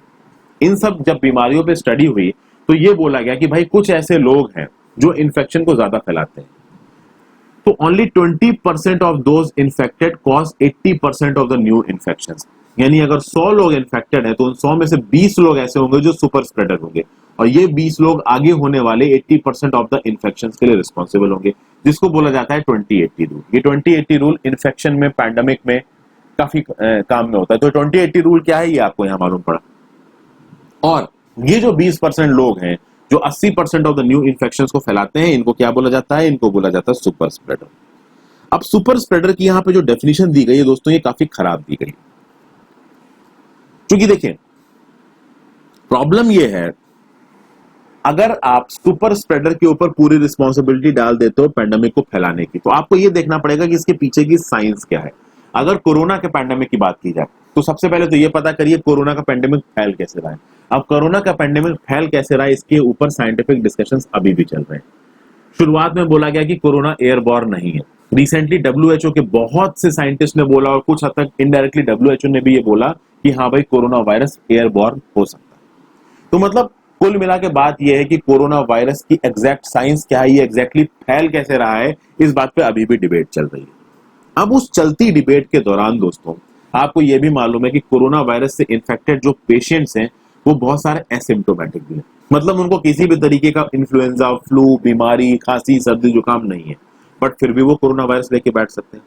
इन सब जब बीमारियों पे स्टडी हुई तो ये बोला गया कि भाई कुछ ऐसे लोग हैं जो इन्फेक्शन को ज्यादा फैलाते हैं। तो only 20% of those infected cause 80% of the new infections. यानी अगर 100 लोग इन्फेक्टेड हैं तो उन 100 में से 20 लोग ऐसे होंगे जो सुपर स्प्रेडर होंगे, और ये 20 लोग आगे होने वाले 80% ऑफ द इन्फेक्शंस के लिए रिस्पॉन्सिबल होंगे, जिसको बोला जाता है 20-80 रूल। ये 20-80 रूल इन्फेक्शन में, पैंडेमिक में काफी काम में होता है। तो 20-80 रूल क्या है ये आपको यहां मालूम पड़ा। और ये जो 20% लोग हैं जो 80% ऑफ द न्यू इन्फेक्शंस को फैलाते हैं, इनको क्या बोला जाता है? इनको बोला जाता है सुपर स्प्रेडर। अब सुपर स्प्रेडर की यहां पे जो डेफिनेशन दी गई है दोस्तों, ये काफी खराब दी गई, क्योंकि देखिए प्रॉब्लम ये है, अगर आप सुपर स्प्रेडर के ऊपर पूरी रिस्पॉन्सिबिलिटी डाल देते हो पैंडेमिक को फैलाने की, तो आपको ये देखना पड़ेगा कि इसके पीछे की साइंस क्या है। अगर कोरोना के पैंडेमिक की बात की जाए तो सबसे पहले तो ये पता करिए कोरोना का पैंडेमिक फैल कैसे रहा है। अब कोरोना का पैंडेमिक फैल कैसे रहा है, इसके ऊपर साइंटिफिक डिस्कशंस अभी भी चल रहे हैं। शुरुआत में बोला गया कि कोरोना एयरबॉर्न नहीं है। रिसेंटली डब्ल्यूएचओ के बहुत से साइंटिस्ट ने बोला, और कुछ हद तक इनडायरेक्टली डब्ल्यूएचओ ने भी ये बोला कि हाँ भाई कोरोना वायरस एयरबॉर्न हो सकता है। तो मतलब कुल मिला के बात यह है कि कोरोना वायरस की एग्जैक्ट साइंस क्या है, ये एग्जैक्टली फैल कैसे रहा है, इस बात पे अभी भी डिबेट चल रही है। अब उस चलती डिबेट के दौरान दोस्तों आपको यह भी मालूम है कि कोरोना वायरस से इन्फेक्टेड जो पेशेंट्स हैं वो बहुत सारे एसिम्प्टोमेटिक भी हैं, मतलब उनको किसी भी तरीके का इन्फ्लुएंजा, फ्लू, बीमारी, खांसी, सर्दी, जुकाम नहीं है, बट फिर भी वो कोरोना वायरस लेके बैठ सकते हैं,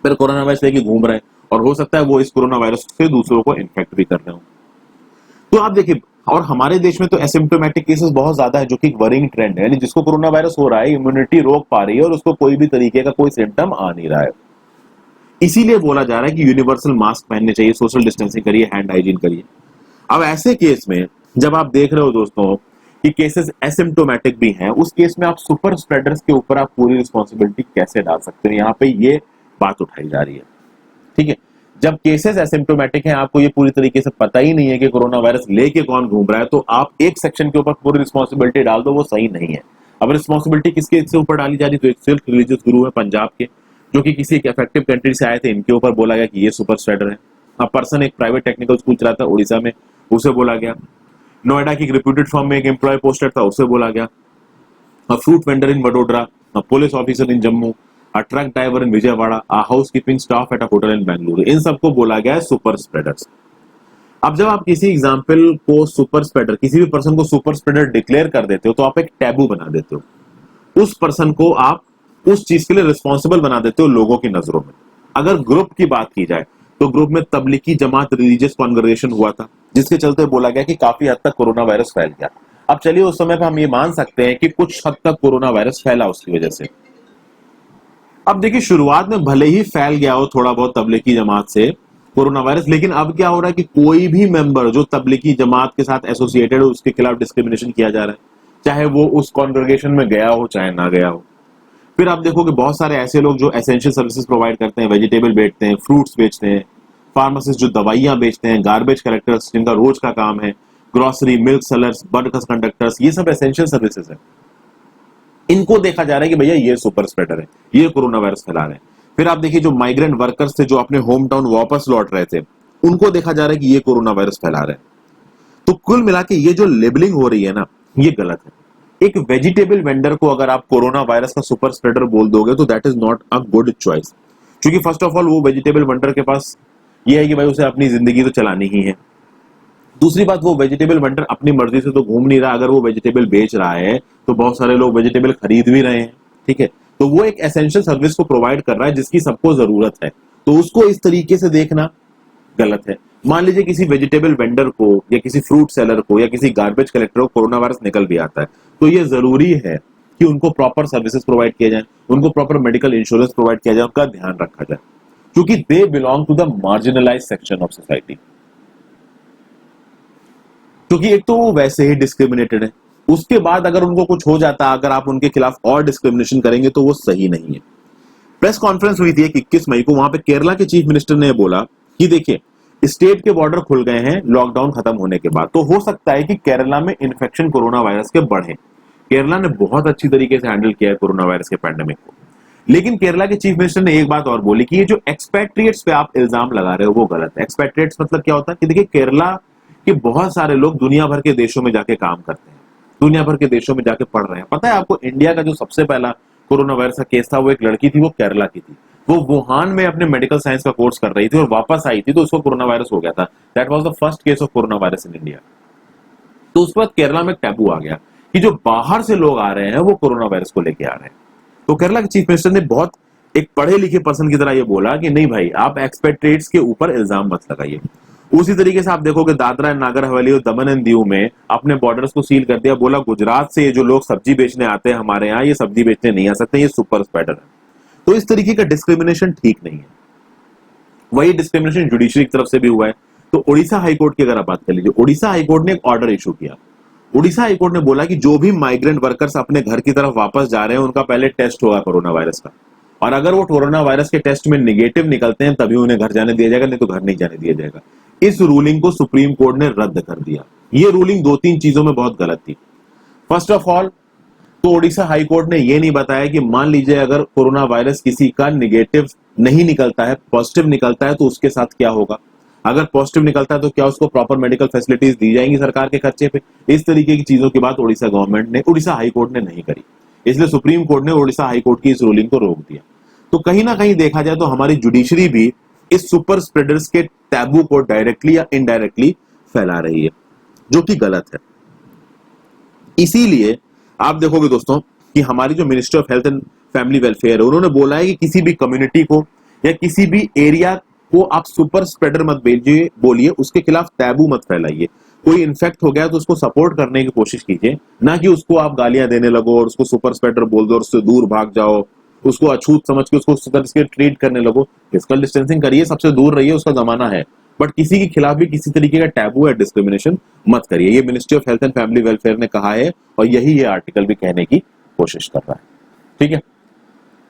फिर कोरोना वायरस लेके घूम रहे हैं, और हो सकता है वो इस कोरोना वायरस से दूसरों को इन्फेक्ट भी कर रहे हो। तो आप देखिए, और हमारे देश में तो एसिम्प्टोमेटिक केसेस बहुत ज्यादा है, जो कि वरिंग ट्रेंड है, यानी जिसको कोरोना वायरस हो रहा है, इम्यूनिटी रोक पा रही है और उसको कोई भी तरीके का कोई सिम्टम आ नहीं रहा है। इसीलिए बोला जा रहा है कि यूनिवर्सल मास्क पहनने चाहिए, सोशल डिस्टेंसिंग करिए, हैंड हाइजीन करिए। अब ऐसे केस में जब आप देख रहे हो दोस्तों कि केसेस एसिम्टोमेटिक भी हैं, उस केस में आप सुपर स्प्रेडर्स के ऊपर आप पूरी रिस्पॉन्सिबिलिटी कैसे डाल सकते हो, यहाँ पे ये बात उठाई जा रही है। ठीक है, जब केसेस एसिम्टोमेटिक हैं, आपको ये पूरी तरीके से पता ही नहीं है कि कोरोना वायरस लेके कौन घूम रहा है, तो आप एक सेक्शन के ऊपर पूरी रिस्पॉन्सिबिलिटी डाल दो, वो सही नहीं है। अब रिस्पॉन्सिबिलिटी किसके से ऊपर डाली जा रही, तो एक सिख रिलीजियस गुरु है पंजाब के, जो कि किसी एक इफेक्टिव कंट्री से आए थे, इनके ऊपर बोला गया कि ये सुपर स्प्रेडर है। अब पर्सन एक प्राइवेट टेक्निकल स्कूल चलाता है उड़ीसा में, उसे बोला गया। नोएडा की एक रिप्यूटेड फर्म में एक एम्प्लॉय पोस्टेड था, उसे बोला गया। A fruit vendor in Vadodara, a police officer in Jammu, a truck driver in Vijayawada, a housekeeping staff at a hotel in Bengaluru, इन सबको बोला गया है सुपर स्प्रेडर्स। अब जब आप किसी एग्जाम्पल को सुपर स्प्रेडर, किसी भी पर्सन को सुपर स्प्रेडर डिक्लेयर कर देते हो, तो आप एक टैबू बना देते हो, उस पर्सन को आप उस चीज के लिए रिस्पॉन्सिबल बना देते हो लोगों की नजरों में। अगर ग्रुप की बात की जाए तो ग्रुप में तबलीगी जमात रिलीजियस कॉन्ग्रेगेशन हुआ था, जिसके चलते बोला गया कि काफी हद तक कोरोना वायरस फैल गया। अब चलिए उस समय पर हम ये मान सकते हैं कि कुछ हद तक कोरोना वायरस फैला उसकी वजह से। अब देखिए शुरुआत में भले ही फैल गया हो थोड़ा बहुत तबलीगी जमात से कोरोना वायरस, लेकिन अब क्या हो रहा है कि कोई भी मेंबर जो तबलीगी जमात के साथ एसोसिएटेड हो उसके खिलाफ डिस्क्रिमिनेशन किया जा रहा है, चाहे वो उस कॉन्ग्रेगेशन में गया हो चाहे ना गया हो। फिर आप देखोगे बहुत सारे ऐसे लोग जो एसेंशियल सर्विसेज प्रोवाइड करते हैं, वेजिटेबल बेचते हैं, फ्रूट्स बेचते हैं, फार्मासिस्ट जो दवाइयां बेचते हैं, गार्बेज कलेक्टर्स जिनका रोज का काम है, ग्रोसरी, मिल्क सेलर्स, बस कंडक्टर्स, ये सब एसेंशियल सर्विसेज है। इनको देखा जा रहा है कि भैया ये सुपर स्प्रेडर है, ये कोरोना वायरस फैला रहे हैं। फिर आप देखिए जो माइग्रेंट वर्कर्स थे जो अपने होम टाउन वापस लौट रहे थे, उनको देखा जा रहा है कि ये कोरोना वायरस फैला रहे हैं। तो कुल मिला के ये जो लेबलिंग हो रही है ना, ये गलत है। एक वेजिटेबल वेंडर को अगर आप कोरोना वायरस का सुपर स्प्रेडर बोल दोगे तो that is not a good choice, क्योंकि फर्स्ट ऑफ ऑल वो वेजिटेबल वेंडर के पास ये है कि भाई उसे अपनी जिंदगी तो चलानी ही है। दूसरी बात, वो वेजिटेबल वेंडर अपनी मर्जी से तो घूम नहीं रहा, अगर वो वेजिटेबल बेच रहा है तो बहुत सारे लोग वेजिटेबल खरीद भी रहे हैं। ठीक है, तो वो एक एसेंशियल सर्विस को प्रोवाइड कर रहा है जिसकी सबको जरूरत है, तो उसको इस तरीके से देखना गलत है। मान लीजिए किसी वेजिटेबल वेंडर को या किसी फ्रूट सेलर को या किसी गार्बेज कलेक्टर को कोरोना वायरस निकल भी आता है, तो ये जरूरी है कि उनको प्रॉपर सर्विसेज प्रोवाइड किया जाए, उनको प्रॉपर मेडिकल इंश्योरेंस प्रोवाइड किया जाए, उनका ध्यान रखा जाए, क्योंकि they belong to the marginalised section of society. क्योंकि एक तो वो वैसे ही डिस्क्रिमिनेटेड है, उसके बाद अगर उनको कुछ हो जाता, अगर आप उनके खिलाफ और डिस्क्रिमिनेशन करेंगे तो वो सही नहीं है। प्रेस कॉन्फ्रेंस हुई थी 21 मई को, वहां पे केरला के चीफ मिनिस्टर ने बोला कि देखिए स्टेट के बॉर्डर खुल गए हैं लॉकडाउन खत्म होने के बाद, तो हो सकता है कि केरला में इन्फेक्शन कोरोना वायरस के बढ़े। केरला ने बहुत अच्छी तरीके से हैंडल किया है कोरोना वायरस के पैंडेमिक को, लेकिन केरला के चीफ मिनिस्टर ने एक बात और बोली कि ये जो एक्सपैट्रिएट्स पे आप इल्जाम लगा रहे हो वो गलत है। एक्सपैट्रिएट्स मतलब क्या होता है कि देखिए केरला के बहुत सारे लोग दुनिया भर के देशों में जाके काम करते हैं, दुनिया भर के देशों में जाके पढ़ रहे हैं। पता है आपको, इंडिया का जो सबसे पहला कोरोना वायरस का केस था वो एक लड़की थी, वो केरला की थी, वो वुहान में अपने मेडिकल साइंस का कोर्स कर रही थी और वापस आई थी तो उसको कोरोना वायरस हो गया था। That was the first case of corona virus in India. तो उसके बाद केरला में टैबू आ गया कि जो बाहर से लोग आ रहे हैं वो कोरोना वायरस को लेके आ रहे हैं। तो केरला के चीफ मिनिस्टर ने बहुत एक पढ़े लिखे पर्सन की तरह ये बोला कि नहीं भाई, आप एक्सपेट्रेट्स के ऊपर इल्जाम मत लगाइए। उसी तरीके से आप देखोगे दादरा एंड नागर हवेली और दमन एंड दीव में अपने बॉर्डर्स को सील कर दिया, बोला गुजरात से ये जो लोग सब्जी बेचने आते हैं हमारे यहाँ, ये सब्जी बेचने नहीं आ सकते, ये सुपर स्प्रेडर है। तो इस तरीके का डिस्क्रिमिनेशन ठीक नहीं है। वही डिस्क्रिमिनेशन जुडिशरी की तरफ से भी हुआ है। तो उड़ीसा हाईकोर्ट की अगर आप बात कर लीजिए, उड़ीसा हाईकोर्ट ने एक ऑर्डर इशू किया। उड़ीसा हाईकोर्ट ने बोला कि जो भी माइग्रेंट वर्कर्स अपने घर की तरफ वापस जा रहे हैं उनका पहले टेस्ट होगा कोरोना वायरस का, और अगर वो कोरोना वायरस के टेस्ट में निगेटिव निकलते हैं तभी उन्हें घर जाने दिया जाएगा, नहीं तो घर नहीं जाने दिया जाएगा। इस रूलिंग को सुप्रीम कोर्ट ने रद्द कर दिया। ये रूलिंग 2-3 चीजों में बहुत गलत थी। फर्स्ट ऑफ ऑल तो उड़ीसा हाईकोर्ट ने यह नहीं बताया कि मान लीजिए अगर कोरोना वायरस किसी का निगेटिव नहीं निकलता है, पॉजिटिव निकलता है, तो उसके साथ क्या होगा। अगर पॉजिटिव निकलता है तो क्या उसको प्रॉपर मेडिकल फैसिलिटीज दी जाएंगी सरकार के खर्चे पे। इस तरीके की चीजों की बात उड़ीसा गवर्नमेंट ने, उड़ीसा हाईकोर्ट ने नहीं करी, इसलिए सुप्रीम कोर्ट ने उड़ीसा हाईकोर्ट की इस रूलिंग को रोक दिया। तो कहीं ना कहीं देखा जाए तो हमारी जुडिशरी भी इस सुपर स्प्रेडर्स के टैबू को डायरेक्टली या इनडायरेक्टली फैला रही है, जो कि गलत है। इसीलिए आप देखोगे दोस्तों कि हमारी जो ministry of health and family welfare है, उन्होंने बोला है कि किसी भी कम्युनिटी को या किसी भी एरिया को आप सुपर स्प्रेडर मत भेजिए, बोलिए, उसके खिलाफ टैबू मत फैलाइए। कोई इन्फेक्ट हो गया तो उसको सपोर्ट करने की कोशिश कीजिए, ना कि उसको आप गालियां देने लगो और उसको सुपर स्प्रेडर बोल दो और उससे दूर भाग जाओ, उसको अछूत समझ के उसको ट्रीट करने लगो। फिजिकल डिस्टेंसिंग करिए, सबसे दूर रहिए, उसका जमाना है। बट किसी के खिलाफ भी किसी तरीके का टैबू या डिस्क्रिमिनेशन मत करिए। ये ministry of health and family welfare ने कहा है और यही ये आर्टिकल भी कहने की कोशिश कर रहा है। ठीक है,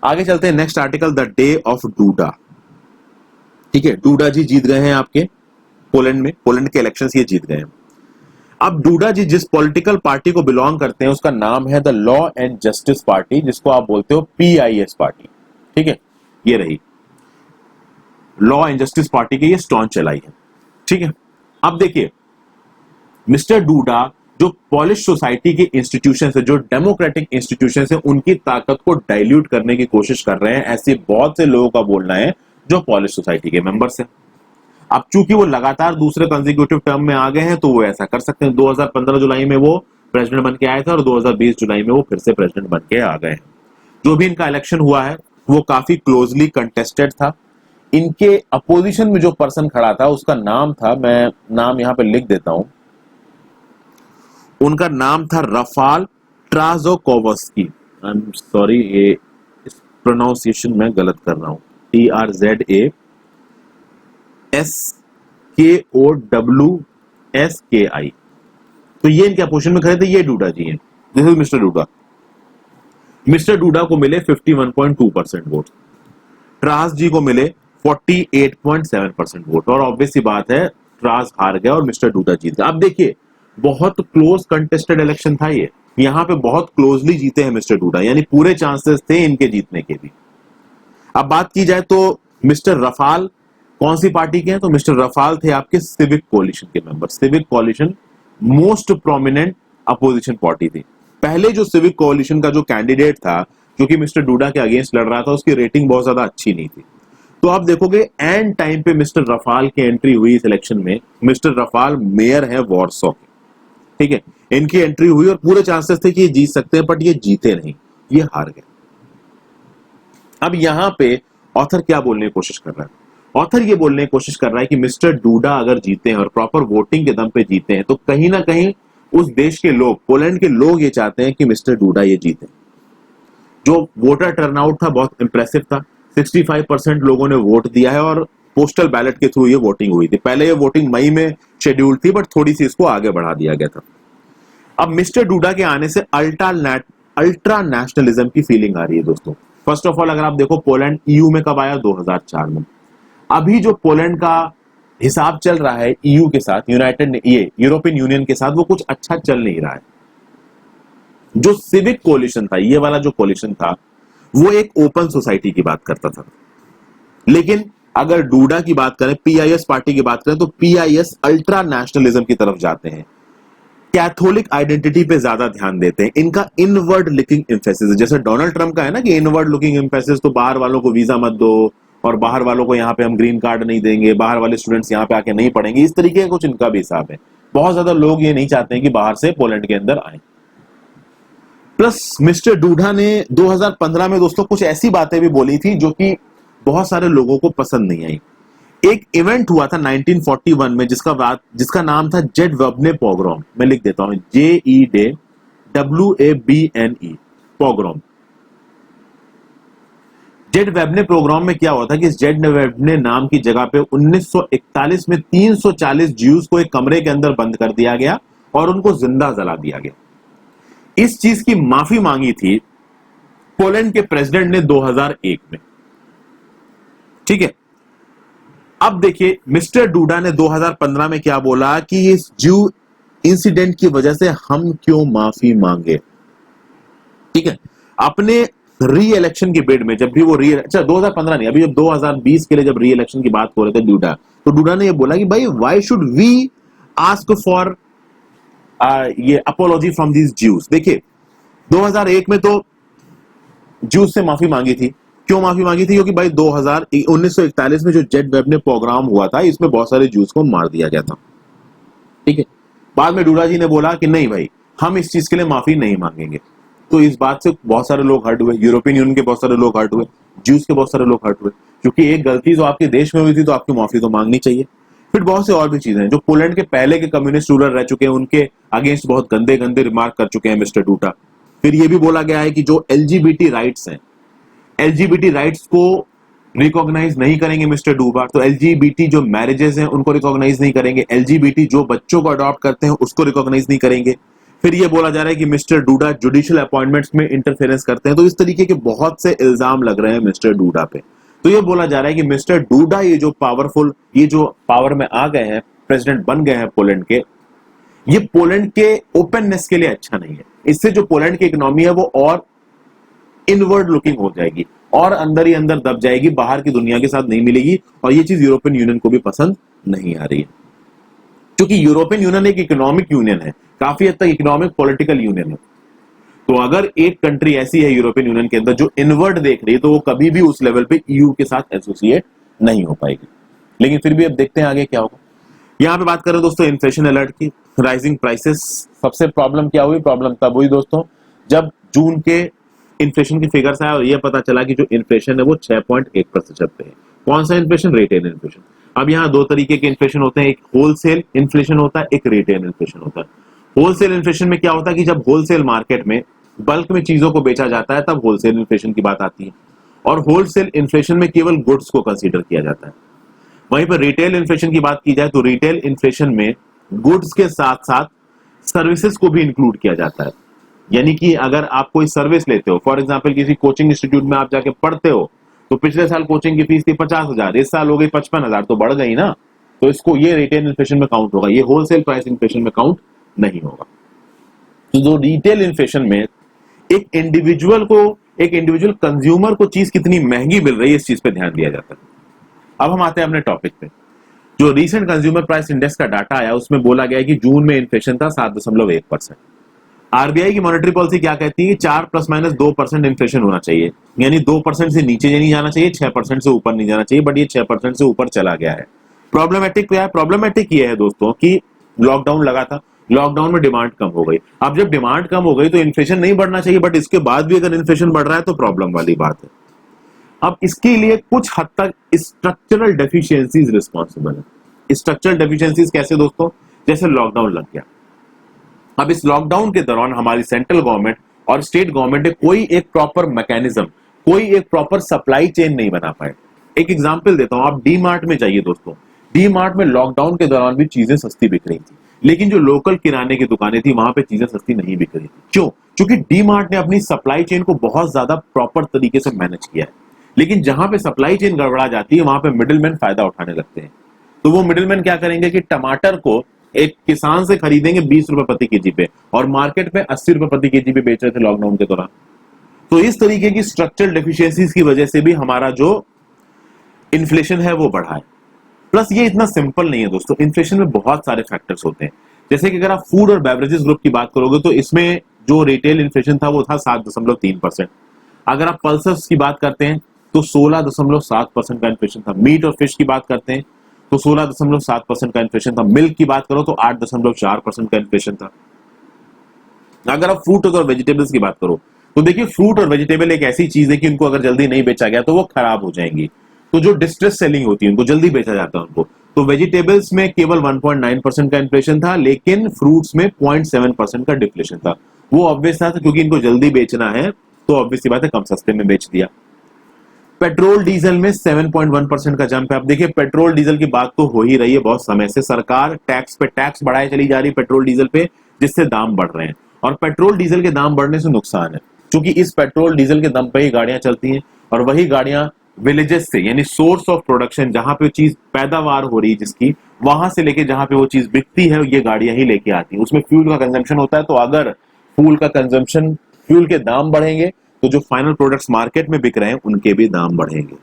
आगे चलते हैं। Next article, the day of DUDA. ठीक है, डूडा जी जीत गए हैं आपके पोलैंड में, पोलैंड के इलेक्शंस ये जीत गए हैं। अब डूडा जी जिस पॉलिटिकल पार्टी को बिलोंग करते हैं उसका नाम है the law and justice party, जिसको आप बोलते हो PIS पार्टी। ठीक है, ये रही लॉ एंड जस्टिस पार्टी की ये स्टॉन्च चलाई है। ठीक है, अब देखिए मिस्टर डूडा जो पॉलिश सोसाइटी के इंस्टीट्यूशन है, जो डेमोक्रेटिक इंस्टीट्यूशन है, उनकी ताकत को डाइल्यूट करने की कोशिश कर रहे हैं। ऐसे बहुत से लोगों का बोलना है जो पॉलिश सोसाइटी के मेंबर्स हैं। अब चूंकि वो लगातार दूसरे कंसेक्यूटिव टर्म में आ गए हैं तो वो ऐसा कर सकते हैं। 2015 जुलाई में वो प्रेसिडेंट बन के आए थे और 2020 जुलाई में वो फिर से प्रेसिडेंट बन के आ गए हैं। जो भी इनका इलेक्शन हुआ है वो काफी क्लोजली कंटेस्टेड था। इनके अपोजिशन में जो पर्सन खड़ा था उसका नाम था, मैं नाम यहां पे लिख देता हूं, उनका नाम था रफाल ट्राजोकोवस्की। आई एम सॉरी, ये प्रोनाउंसिएशन मैं गलत कर रहा हूं, TRZASKOWSKI। तो ये इनके अपोजिशन में खड़े थे, ये डूडा जी हैं। This is mister DUDA. Mister DUDA को मिले 51.2% वोट, ट्रास जी को मिले 48.7% वोट, और ऑब्वियस सी बात है ट्रास हार गया और मिस्टर डूडा जीत गया। अब देखिए बहुत क्लोज कंटेस्टेड इलेक्शन था ये, यहां पे बहुत क्लोजली जीते हैं मिस्टर डूडा, यानी पूरे चांसेस थे इनके जीतने के भी। अब बात की जाए तो मिस्टर रफाल कौन सी पार्टी के हैं, तो मिस्टर रफाल थे आपके सिविक कोलिशन के member. Civic Coalition most prominent opposition party थी। पहले जो सिविक कोलिशन का जो कैंडिडेट था जो कि मिस्टर डूडा के अगेंस्ट लड़ रहा था, उसकी रेटिंग बहुत ज्यादा अच्छी नहीं थी। तो आप देखोगे एंड टाइम पे मिस्टर रफाल की एंट्री हुई इस इलेक्शन में। मिस्टर रफाल मेयर है वॉर्सो के। ठीक है, इनकी एंट्री हुई और पूरे चांसेस थे कि ये जीत सकते हैं, बट ये जीते नहीं, ये हार गए। अब यहां पे ऑथर क्या बोलने की कोशिश कर रहा है, ऑथर ये बोलने की कोशिश कर रहा है कि मिस्टर डूडा अगर जीते हैं और प्रॉपर वोटिंग के दम पे जीते हैं तो कहीं ना कहीं उस देश के लोग, पोलैंड के लोग ये चाहते हैं कि मिस्टर डूडा ये जीते। जो वोटर टर्नआउट था बहुत इंप्रेसिव था, 65% लोगों ने वोट दिया है और पोस्टल बैलेट के थ्रू ये वोटिंग हुई थी। पहले ये वोटिंग मई में शेड्यूल थी, बट थोड़ी सी इसको आगे बढ़ा दिया गया था। अब मिस्टर डूडा के आने से अल्ट्रा नेशनलिज्म की फीलिंग आ रही है दोस्तों। फर्स्ट ऑफ ऑल अगर आप देखो पोलैंड EU में कब आया, 2004 में। अभी जो पोलैंड का हिसाब चल रहा है EU के साथ, यूरोपियन यूनियन के साथ, वो कुछ अच्छा चल नहीं रहा है। जो सिविक कोलिशन था, ये वाला जो कोलिशन था, वो एक ओपन सोसाइटी की बात करता था। लेकिन अगर डूडा की बात करें, PIS पार्टी की बात करें, तो PIS अल्ट्रा नेशनलिज्म की तरफ जाते हैं, कैथोलिक आइडेंटिटी पे ज्यादा ध्यान देते हैं। इनका इनवर्ड लुकिंग एम्फेसिस है, जैसे डोनाल्ड ट्रंप का है ना कि इनवर्ड लुकिंग एम्फेसिस, तो बाहर वालों को वीजा मत दो और बाहर वालों को यहाँ पे हम ग्रीन कार्ड नहीं देंगे, बाहर वाले स्टूडेंट्स यहाँ पे आके नहीं पढ़ेंगे। इस तरीके का कुछ इनका भी हिसाब है। बहुत ज्यादा लोग ये नहीं चाहते हैं कि बाहर से पोलैंड के अंदर आए। प्लस मिस्टर डूडा ने 2015 में दोस्तों कुछ ऐसी बातें भी बोली थी जो कि बहुत सारे लोगों को पसंद नहीं आई। एक इवेंट हुआ था 1941 में जिसका नाम था जेड वेबने पोग्राम। मैं लिख देता हूं, JEDWABNE पोग्राम। जेड वेबने प्रोग्राम में क्या हुआ था कि जेड वेबने नाम की जगह पे 1941 में 340 ज्यूज को एक कमरे के अंदर बंद कर दिया गया और उनको जिंदा जला दिया गया। इस चीज की माफी मांगी थी पोलैंड के प्रेसिडेंट ने 2001 में। ठीक है, अब देखिए मिस्टर डूडा ने 2015 में क्या बोला कि इस ज्यू इंसिडेंट की वजह से हम क्यों माफी मांगे। ठीक है, अपने री इलेक्शन की बिड में जब भी वो 2015 नहीं, अभी जब 2020 के लिए जब री इलेक्शन की बात हो रहे थे डूडा, तो डूडा ने ये बोला कि भाई why should we ask for ये अपोलॉजी फ्रॉम दीज ज्यूज। देखिए 2001 में तो ज्यूज से माफी मांगी थी। क्यों माफी मांगी थी? क्योंकि भाई 1941 में जो जेड वेबने प्रोग्राम हुआ था, इसमें बहुत सारे ज्यूज को मार दिया गया था। ठीक है, बाद में डूडा जी ने बोला कि नहीं भाई, हम इस चीज के लिए माफी नहीं मांगेंगे। तो इस बात से बहुत सारे लोग हर्ट हुए, यूरोपियन यूनियन के बहुत सारे लोग हर्ट हुए, ज्यूज के बहुत सारे लोग हर्ट हुए, क्योंकि एक गलती जो आपके देश में हुई थी तो आपकी माफी तो मांगनी चाहिए। फिर बहुत से और भी चीजें हैं। जो पोलैंड के पहले के कम्युनिस्ट रूलर रह चुके हैं, उनके अगेंस्ट बहुत गंदे गंदे रिमार्क कर चुके हैं मिस्टर डूडा। फिर यह भी बोला गया है कि जो LGBT राइट्स हैं, LGBT राइट्स को रिकॉग्नाइज नहीं करेंगे मिस्टर डूबा, तो एलजीबीटी जो मैरिजेस हैं उनको रिकॉग्नाइज नहीं करेंगे, एलजीबीटी जो बच्चों को अडॉप्ट करते हैं उसको रिकॉग्नाइज नहीं करेंगे। फिर ये बोला जा रहा है कि मिस्टर डूडा जुडिशियल अपॉइंटमेंट्स में इंटरफेरेंस करते हैं। तो इस तरीके के बहुत से इल्जाम लग रहे हैं मिस्टर डूडा पे। तो ये बोला जा रहा है कि मिस्टर डूडा ये जो पावरफुल, ये जो पावर में आ गए हैं, प्रेसिडेंट बन गए हैं पोलैंड के, ये पोलैंड के ओपननेस के लिए अच्छा नहीं है। इससे जो पोलैंड की इकोनॉमी है वो और इनवर्ड लुकिंग हो जाएगी और अंदर ही अंदर दब जाएगी, बाहर की दुनिया के साथ नहीं मिलेगी। और ये चीज यूरोपियन यूनियन को भी पसंद नहीं आ रही है, क्योंकि यूरोपियन यूनियन एक इकोनॉमिक यूनियन है, काफी हद तक इकोनॉमिक पॉलिटिकल यूनियन है। तो अगर एक कंट्री ऐसी है यूरोपियन यूनियन के अंदर जो इनवर्ड देख रही है, तो वो कभी भी उस लेवल पे ईयू के साथ एसोसिएट नहीं हो पाएगी। लेकिन फिर भी अब देखते हैं आगे क्या होगा। यहां पे बात करें दोस्तों इन्फ्लेशन अलर्ट की, राइजिंग प्राइसेस। सबसे प्रॉब्लम क्या हुई? प्रॉब्लम तब हुई दोस्तों जब जून के इन्फ्लेशन की फिगर्स आया और ये पता चला कि जो इन्फ्लेशन है वो 6.1% पे है। कौन सा इन्फ्लेशन? Retail inflation. अब यहाँ दो तरीके के इन्फ्लेशन होते हैं, एक होलसेल इन्फ्लेशन होता है, एक रिटेल इन्फ्लेशन होता है। होलसेल इन्फ्लेशन में क्या होता है कि जब होलसेल मार्केट में बल्क में चीजों को बेचा जाता है तब होलसेल इन्फ्लेशन की बात आती है, और होलसेल इन्फ्लेशन में केवल गुड्स को कंसीडर किया जाता है। वहीं पर रिटेल इन्फ्लेशन की बात की जाए तो रिटेल इन्फ्लेशन में गुड्स के साथ साथ सर्विसेज को भी इंक्लूड किया जाता है। यानी कि अगर आप कोई सर्विस लेते हो, फॉर एग्जांपल किसी कोचिंग इंस्टीट्यूट में आप जाके पढ़ते हो, तो पिछले साल कोचिंग की फीस थी 50,000, इस साल हो गई 55,000, तो बढ़ गई ना। तो इसको ये रिटेल इन्फ्लेशन में काउंट होगा, ये होलसेल प्राइस इन्फ्लेशन में काउंट नहीं होगा। तो जो रिटेल इन्फ्लेशन में एक इंडिविजुअल कंज्यूमर को चीज कितनी महंगी मिल रही है, इस चीज पे ध्यान दिया जाता है। अब हम आते हैं अपने टॉपिक पे। जो रीसेंट कंज्यूमर प्राइस इंडेक्स का डाटा आया उसमें बोला गया है कि जून में इन्फ्लेशन था 7.1%। आरबीआई की मॉनेटरी पॉलिसी क्या कहती है? 4 ± 2% इन्फ्लेशन होना चाहिए, यानी 2% से नीचे नहीं जाना चाहिए, 6% से ऊपर नहीं जाना चाहिए, बट ये 6% से ऊपर चला गया है। प्रॉब्लमेटिक क्या है? प्रॉब्लमेटिक ये है दोस्तों कि लॉकडाउन लगा था, लॉकडाउन में डिमांड कम हो गई। अब जब डिमांड कम हो गई तो इन्फ्लेशन नहीं बढ़ना चाहिए, बट इसके बाद भी अगर इन्फ्लेशन बढ़ रहा है तो प्रॉब्लम वाली बात है। अब इसके लिए कुछ हद तक स्ट्रक्चरल डेफिशिएंसीज रिस्पॉन्सिबल है। स्ट्रक्चरल डेफिशिएंसीज कैसे दोस्तों? जैसे लॉकडाउन लग गया, अब इस लॉकडाउन के दौरान हमारी सेंट्रल गवर्नमेंट और स्टेट गवर्नमेंट ने कोई एक प्रॉपर मैकेनिज्म, कोई एक प्रॉपर सप्लाई चेन नहीं बना पाए। एक एग्जांपल देता हूं, आप डी मार्ट में जाइए दोस्तों, डी मार्ट में लॉकडाउन के दौरान भी चीजें सस्ती बिक रही थी, लेकिन जो लोकल किराने की दुकानें थी वहां पे चीजें सस्ती नहीं बिक रही थी। क्यों? क्योंकि डी मार्ट ने अपनी सप्लाई चेन को बहुत ज्यादा प्रॉपर तरीके से मैनेज किया है। लेकिन जहां पे सप्लाई चेन गड़बड़ा जाती है वहां पे मिडिलमैन फायदा उठाने लगते हैं। तो वो मिडिलमैन क्या करेंगे कि टमाटर को एक किसान से खरीदेंगे 20 रुपए प्रति केजी पे, और मार्केट में 80 रुपए प्रति केजी पे बेच रहे थे लॉकडाउन के दौरान। तो इस तरीके की स्ट्रक्चरल डेफिशिएंसीज की वजह से भी हमारा जो इन्फ्लेशन है वो बढ़ा है। प्लस ये इतना सिंपल नहीं है दोस्तों, इन्फ्लेशन में बहुत सारे फैक्टर्स होते हैं। जैसे कि अगर आप फूड और बेवरेजेस ग्रुप की बात करोगे तो इसमें जो रिटेल इन्फ्लेशन था वो था 7.3%। अगर आप पल्सेस की बात करते हैं तो 16.7% का इन्फ्लेशन था। मीट और फिश की बात करते हैं तो 16.7% का इन्फ्लेशन था। मिल्क की बात करो तो 8.4% का इन्फ्लेशन था। अगर आप फ्रूट और वेजिटेबल्स की बात करो तो देखिए, फ्रूट और वेजिटेबल एक ऐसी चीज है कि उनको अगर जल्दी नहीं बेचा गया तो वो खराब हो जाएंगी। तो जो डिस्ट्रेस सेलिंग होती है उनको जल्दी बेचा जाता है उनको। तो वेजिटेबल्स में केवल 1.9% का इन्फ्लेशन था, लेकिन फ्रूट्स में 0.7% का डिफ्लेशन था। वो ऑब्वियस था, क्योंकि इनको जल्दी बेचना है तो ऑब्वियस सी बात है कम सस्ते में बेच दिया। पेट्रोल डीजल में 7.1% का जंप है। अब देखिए, पेट्रोल डीजल की बात तो हो ही रही है बहुत समय से, सरकार टैक्स पे टैक्स बढ़ाई चली जा रही है पेट्रोल डीजल पे, जिससे दाम बढ़ रहे हैं। और पेट्रोल डीजल के दाम बढ़ने से नुकसान है, क्योंकि इस पेट्रोल डीजल के दम पे ही गाड़ियां चलती हैं, और वही गाड़ियां विलेजेस से, यानी सोर्स ऑफ प्रोडक्शन, जहां पे चीज पैदावार हो रही है जिसकी, वहां से लेके जहां पे वो चीज बिकती है, ये गाड़ियां ही लेके आती हैं। उसमें फ्यूल का कंजम्पशन होता है, तो अगर फ्यूल के दाम बढ़ेंगे तो जो फाइनल प्रोडक्ट्स मार्केट में बिक रहे हैं उनके भी दाम बढ़ेंगे।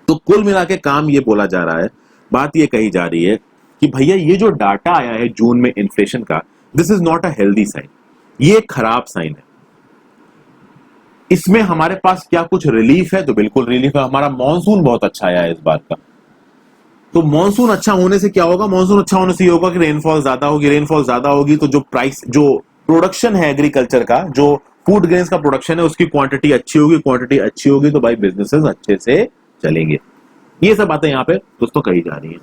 तो कुल मिला के काम ये बोला जा रहा है, बात ये कही जा रही है कि भैया ये जो डाटा आया है जून में इन्फ्लेशन का, this is not a healthy sign, ये एक खराब साइन है। इसमें हमारे पास क्या कुछ रिलीफ है? तो बिल्कुल रिलीफ है। हमारा मानसून बहुत अच्छा आया है इस बार का। तो मानसून अच्छा होने से क्या होगा? मानसून अच्छा होने से ये होगा कि रेनफॉल ज्यादा होगी। रेनफॉल ज्यादा होगी तो जो प्रोडक्शन है एग्रीकल्चर का, जो फूड ग्रेन्स का प्रोडक्शन है, उसकी क्वांटिटी अच्छी होगी। क्वांटिटी अच्छी होगी तो भाई बिजनेसेस अच्छे से चलेंगे। ये सब बातें यहां पे दोस्तों कही जा रही हैं।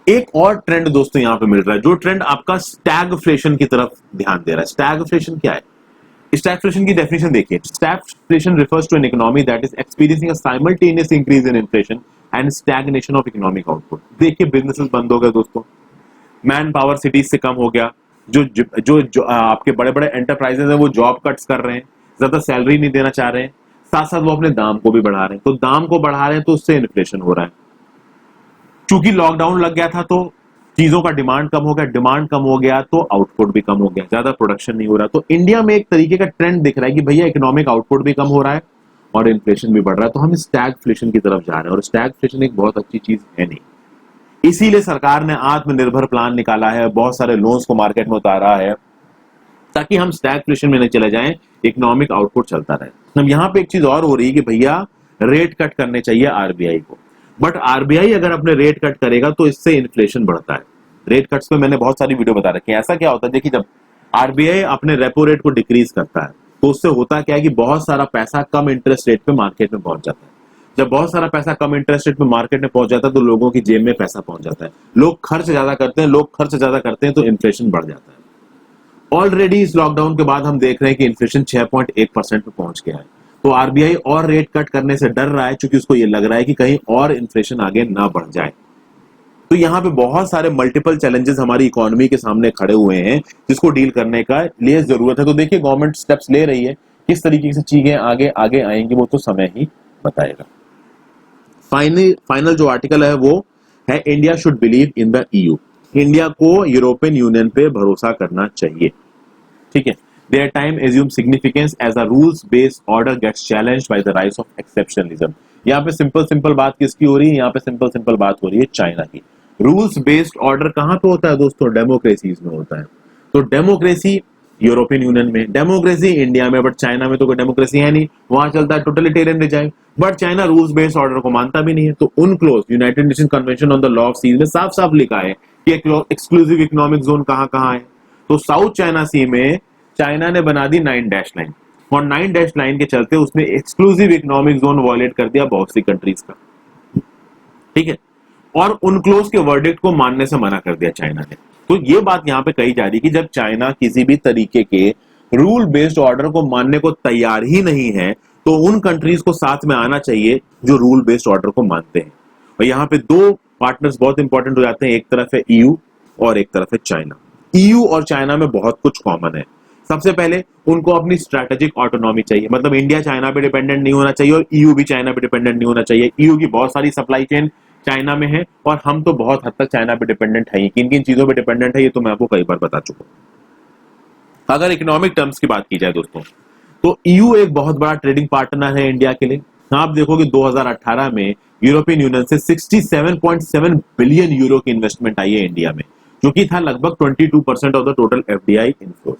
एक और ट्रेंड दोस्तों यहां पे मिल रहा है, जो ट्रेंड आपका स्टैगफ्लेशन की तरफ ध्यान दे रहा है। स्टैगफ्लेशन क्या है? स्टैगफ्लेशन की डेफिनेशन देखिए, stagflation refers to an economy that is experiencing a simultaneous increase in inflation and stagnation of economic output. देखिए बिजनेसेस बंद हो गए दोस्तों, मैन पावर सिटीज से कम हो गया, जो आपके बड़े बड़े एंटरप्राइजेस हैं वो जॉब कट्स कर रहे हैं, ज्यादा सैलरी नहीं देना चाह रहे हैं, साथ साथ वो अपने दाम को भी बढ़ा रहे हैं। तो दाम को बढ़ा रहे हैं तो उससे इन्फ्लेशन हो रहा है। चूंकि लॉकडाउन लग गया था तो चीजों का डिमांड कम हो गया, डिमांड कम हो गया तो आउटपुट भी कम हो गया, ज्यादा प्रोडक्शन नहीं हो रहा। तो इंडिया में एक तरीके का ट्रेंड दिख रहा है कि भैया इकोनॉमिक आउटपुट भी कम हो रहा है और इन्फ्लेशन भी बढ़ रहा है, तो हम स्टैगफ्लेशन की तरफ जा रहे हैं। और स्टैगफ्लेशन एक बहुत अच्छी चीज है नहीं, इसीलिए सरकार ने आत्मनिर्भर प्लान निकाला है, बहुत सारे लोन्स को मार्केट में उतारा है ताकि हम स्टैगफ्लेशन में नहीं चले जाएं, इकोनॉमिक आउटपुट चलता रहे। अब यहाँ पे एक चीज और हो रही है कि भैया रेट कट करने चाहिए आरबीआई को, बट आरबीआई अगर अपने रेट कट करेगा तो इससे इन्फ्लेशन बढ़ता है। रेट कट्स पे मैंने बहुत सारी वीडियो बता रखी है। ऐसा क्या होता है, देखिए जब आरबीआई अपने रेपो रेट को डिक्रीज करता है तो उससे होता क्या है कि बहुत सारा पैसा कम इंटरेस्ट रेट पे मार्केट में पहुंच जाता है। जब बहुत सारा पैसा कम इंटरेस्ट रेट पे मार्केट में पहुंच जाता है तो लोगों की जेब में पैसा पहुंच जाता है, लोग खर्च ज्यादा करते हैं, लोग खर्च ज्यादा करते हैं तो इन्फ्लेशन बढ़ जाता है। ऑलरेडी इस लॉकडाउन के बाद हम देख रहे हैं कि इन्फ्लेशन 6.1% पे पहुंच गया है। तो आरबीआई और रेट कट करने से डर रहा है क्योंकि उसको ये लग रहा है कि कहीं और इन्फ्लेशन आगे ना बढ़ जाए। तो यहाँ पे बहुत सारे मल्टीपल चैलेंजेस हमारी इकोनॉमी के सामने खड़े हुए हैं जिसको डील करने का लिए जरूरत है। तो देखिए गवर्नमेंट स्टेप्स ले रही है, किस तरीके से चीजें आगे आगे आएंगी वो तो समय ही बताएगा। फाइनल जो आर्टिकल है वो है India should believe in the EU. India को यूरोपियन यूनियन पे भरोसा करना चाहिए, ठीक है। Their time assume significance as a rules based order gets challenged by the rise of exceptionalism. यहाँ पे सिंपल बात किसकी हो रही है, यहाँ पे सिंपल बात हो रही है चाइना की। रूल्स बेस्ड ऑर्डर कहां पे होता है दोस्तों, डेमोक्रेसीज में होता है। तो डेमोक्रेसी यूरोपियन यूनियन में, डेमोक्रेसी इंडिया में, बट चाइना में तो कोई डेमोक्रेसी है नहीं, वहां चलता है totalitarian regime. But China rules based order को मानता भी नहीं है। तो UNCLOS United Nation Convention on the Law of Seas में साफ साफ लिखा है कि एक्सक्लूसिव इकोनॉमिक जोन कहां कहां है। तो साउथ चाइना सी में चाइना ने बना दी 9-लाइन और 9-लाइन के चलते उसने एक्सक्लूसिव इकोनॉमिक जोन वॉयलेट कर दिया बहुत सी कंट्रीज का, ठीक है। और UNCLOS के वर्डिक्ट को मानने से मना कर दिया चाइना ने। तो ये बात यहां पे कही जा रही है कि जब चाइना किसी भी तरीके के रूल बेस्ड ऑर्डर को मानने को तैयार ही नहीं है तो उन कंट्रीज को साथ में आना चाहिए जो रूल बेस्ड ऑर्डर को मानते हैं। और यहाँ पे दो पार्टनर्स बहुत इंपॉर्टेंट हो जाते हैं, एक तरफ है EU और एक तरफ है चाइना। EU और चाइना में बहुत कुछ कॉमन है। सबसे पहले उनको अपनी स्ट्रैटेजिक ऑटोनॉमी चाहिए, मतलब इंडिया चाइना पे डिपेंडेंट नहीं होना चाहिए और EU भी चाइना पे डिपेंडेंट नहीं होना चाहिए। EU की बहुत सारी सप्लाई चेन चाइना में है और हम तो बहुत हद तक चाइना पे डिपेंडेंट है। किन किन चीजों पे डिपेंडेंट है ये तो मैं आपको कई बार बता चुका हूं। अगर इकोनॉमिक टर्म्स की बात की जाए दोस्तों तो EU एक बहुत बड़ा ट्रेडिंग पार्टनर है इंडिया के लिए। आप देखोगे 2018 में यूरोपियन यूनियन से 67.7 बिलियन यूरो की इन्वेस्टमेंट आई है इंडिया में, जो कि था लगभग 22% of the total FDI inflows.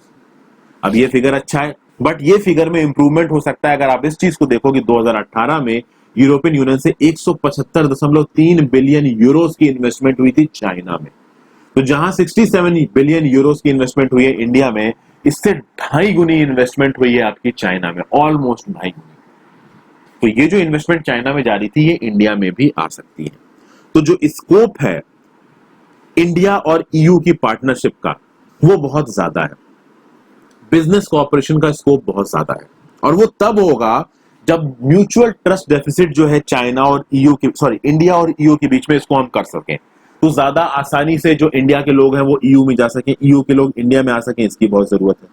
अब ये फिगर अच्छा है बट ये फिगर में इंप्रूवमेंट हो सकता है। अगर आप इस चीज को देखोगे 2018 में यूरोपियन यूनियन से 175.3 बिलियन यूरोस की इन्वेस्टमेंट हुई थी चाइना में। तो जहां 67 बिलियन यूरोस की इन्वेस्टमेंट हुई है इंडिया में, इससे 2.5 गुनी इन्वेस्टमेंट हुई है आपकी चाइना में, ऑलमोस्ट 2.5 गुनी। तो ये जो इन्वेस्टमेंट चाइना में जा रही थी ये इंडिया में भी आ सकती है। तो जो स्कोप है इंडिया और EU की पार्टनरशिप का वो बहुत ज्यादा है, बिजनेस कोऑपरेशन का स्कोप बहुत ज्यादा है। और वो तब होगा जब म्यूचुअल ट्रस्ट डेफिसिट जो है चाइना और इंडिया और EU के बीच में, इसको हम कर सकें तो ज्यादा आसानी से जो इंडिया के लोग हैं वो EU में जा सकें, EU के लोग इंडिया में आ सकें, इसकी बहुत जरूरत है,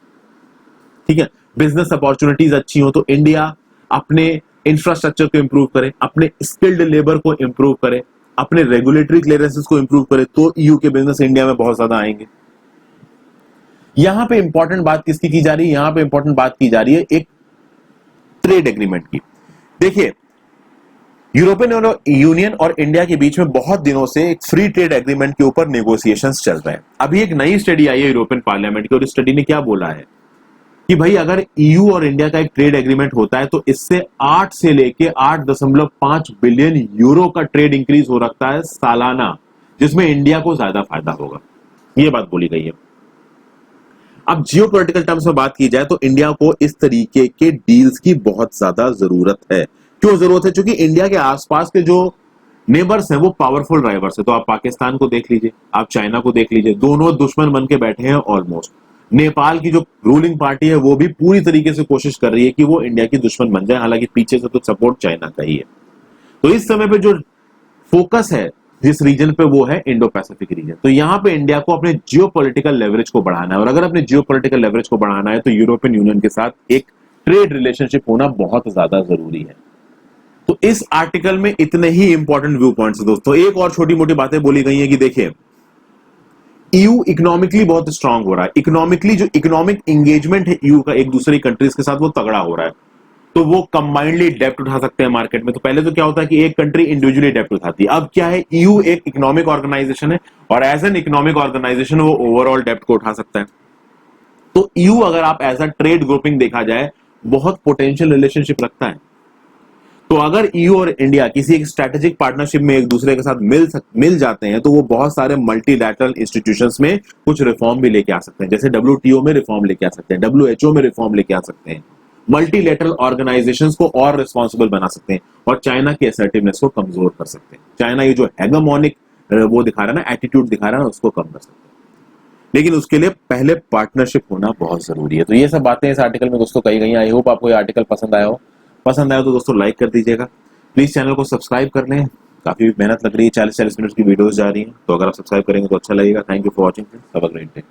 ठीक है। बिजनेस अपॉर्चुनिटीज अच्छी हो तो इंडिया अपने इंफ्रास्ट्रक्चर को इंप्रूव करे, अपने स्किल्ड लेबर को इंप्रूव करे, अपने रेगुलेटरी क्लियरेंसेस को इंप्रूव करे, तो EU के बिजनेस इंडिया में बहुत ज्यादा आएंगे। यहां पे इंपॉर्टेंट बात किसकी की जा रही है, यहां पे इंपॉर्टेंट बात की जा रही है एक ट्रेड एग्रीमेंट की। देखिए यूरोपियन यूनियन और इंडिया के बीच में बहुत दिनों से एक फ्री ट्रेड एग्रीमेंट के ऊपर नेगोशिएशंस चल रहे हैं। अभी एक नई स्टडी आई है यूरोपियन पार्लियामेंट की और इस स्टडी ने क्या बोला है कि भाई अगर EU और इंडिया का एक ट्रेड एग्रीमेंट होता है तो इससे 8 से लेके 8.5 बिलियन यूरो का ट्रेड इंक्रीज हो रखता है सालाना, जिसमें इंडिया को ज्यादा फायदा होगा। ये बात बोली गई है। अब जियोपॉलिटिकल टर्म्स में बात की जाए तो इंडिया को इस तरीके के डील्स की बहुत ज्यादा जरूरत है। क्यों जरूरत है? क्योंकि इंडिया के आसपास के जो नेबर्स हैं वो पावरफुल ड्राइवर्स है। तो आप पाकिस्तान को देख लीजिए, आप चाइना को देख लीजिए, दोनों दुश्मन बन के बैठे हैं ऑलमोस्ट। नेपाल की जो रूलिंग पार्टी है वो भी पूरी तरीके से कोशिश कर रही है कि वो इंडिया की दुश्मन बन जाए, हालांकि पीछे से तो सपोर्ट चाइना का ही है। तो इस समय पे जो फोकस है जिस रीजन पे वो है इंडो पैसिफिक रीजन। तो यहां पे इंडिया को अपने जियोपॉलिटिकल लेवरेज को बढ़ाना है, और अगर अपने जियोपॉलिटिकल लेवरेज को बढ़ाना है तो यूरोपियन यूनियन के साथ एक ट्रेड रिलेशनशिप होना बहुत ज्यादा जरूरी है। तो इस आर्टिकल में इतने ही इंपॉर्टेंट व्यू पॉइंट्स दोस्तों। एक और छोटी मोटी बातें बोली गई हैं कि देखिए ईयू इकोनॉमिकली बहुत स्ट्रांग हो रहा है, इकोनॉमिकली जो इकोनॉमिक एंगेजमेंट है ईयू का एक दूसरी कंट्रीज के साथ वो तगड़ा हो रहा है, तो वो कंबाइंडली डेप्ट उठा सकते हैं मार्केट में। तो पहले तो क्या होता है कि एक कंट्री इंडिविजुअली डेप्ट उठाती है, अब क्या है ईयू एक इकोनॉमिक ऑर्गेनाइजेशन है और एज एन इकोनॉमिक ऑर्गेनाइजेशन वो ओवरऑल डेप्ट को उठा सकता है। तो ईयू अगर आप एज अ ट्रेड ग्रुपिंग देखा जाए बहुत पोटेंशियल रिलेशनशिप रखता है। तो अगर ईयू और इंडिया किसी एक स्ट्रेटेजिक पार्टनरशिप में एक दूसरे के साथ मिल जाते हैं तो वो बहुत सारे मल्टीलैटरल इंस्टीट्यूशंस में कुछ रिफॉर्म भी लेके आ सकते हैं, जैसे डब्ल्यूटीओ में रिफॉर्म लेके आ सकते हैं, डब्ल्यूएचओ में रिफॉर्म लेके आ सकते हैं, मल्टीलेटरल ऑर्गेनाइजेशंस को और रिस्पॉन्सिबल बना सकते हैं और चाइना की असर्टिवनेस को कमजोर कर सकते हैं। चाइना ये जो हेगेमोनिक वो दिखा रहा है ना, एटीट्यूड दिखा रहा है ना, उसको कम कर सकते हैं। लेकिन उसके लिए पहले पार्टनरशिप होना बहुत जरूरी है। तो ये सब बातें इस आर्टिकल में दोस्तों कही गई हैं। आई होप आपको ये आर्टिकल पसंद आया हो। पसंद आया तो दोस्तों लाइक कर दीजिएगा, प्लीज चैनल को सब्सक्राइब कर लें। काफी मेहनत लग रही है, 40-40 मिनट की वीडियोस जा रही हैं, तो अगर आप सब्सक्राइब करेंगे तो अच्छा लगेगा। Thank you for watching, have a great day.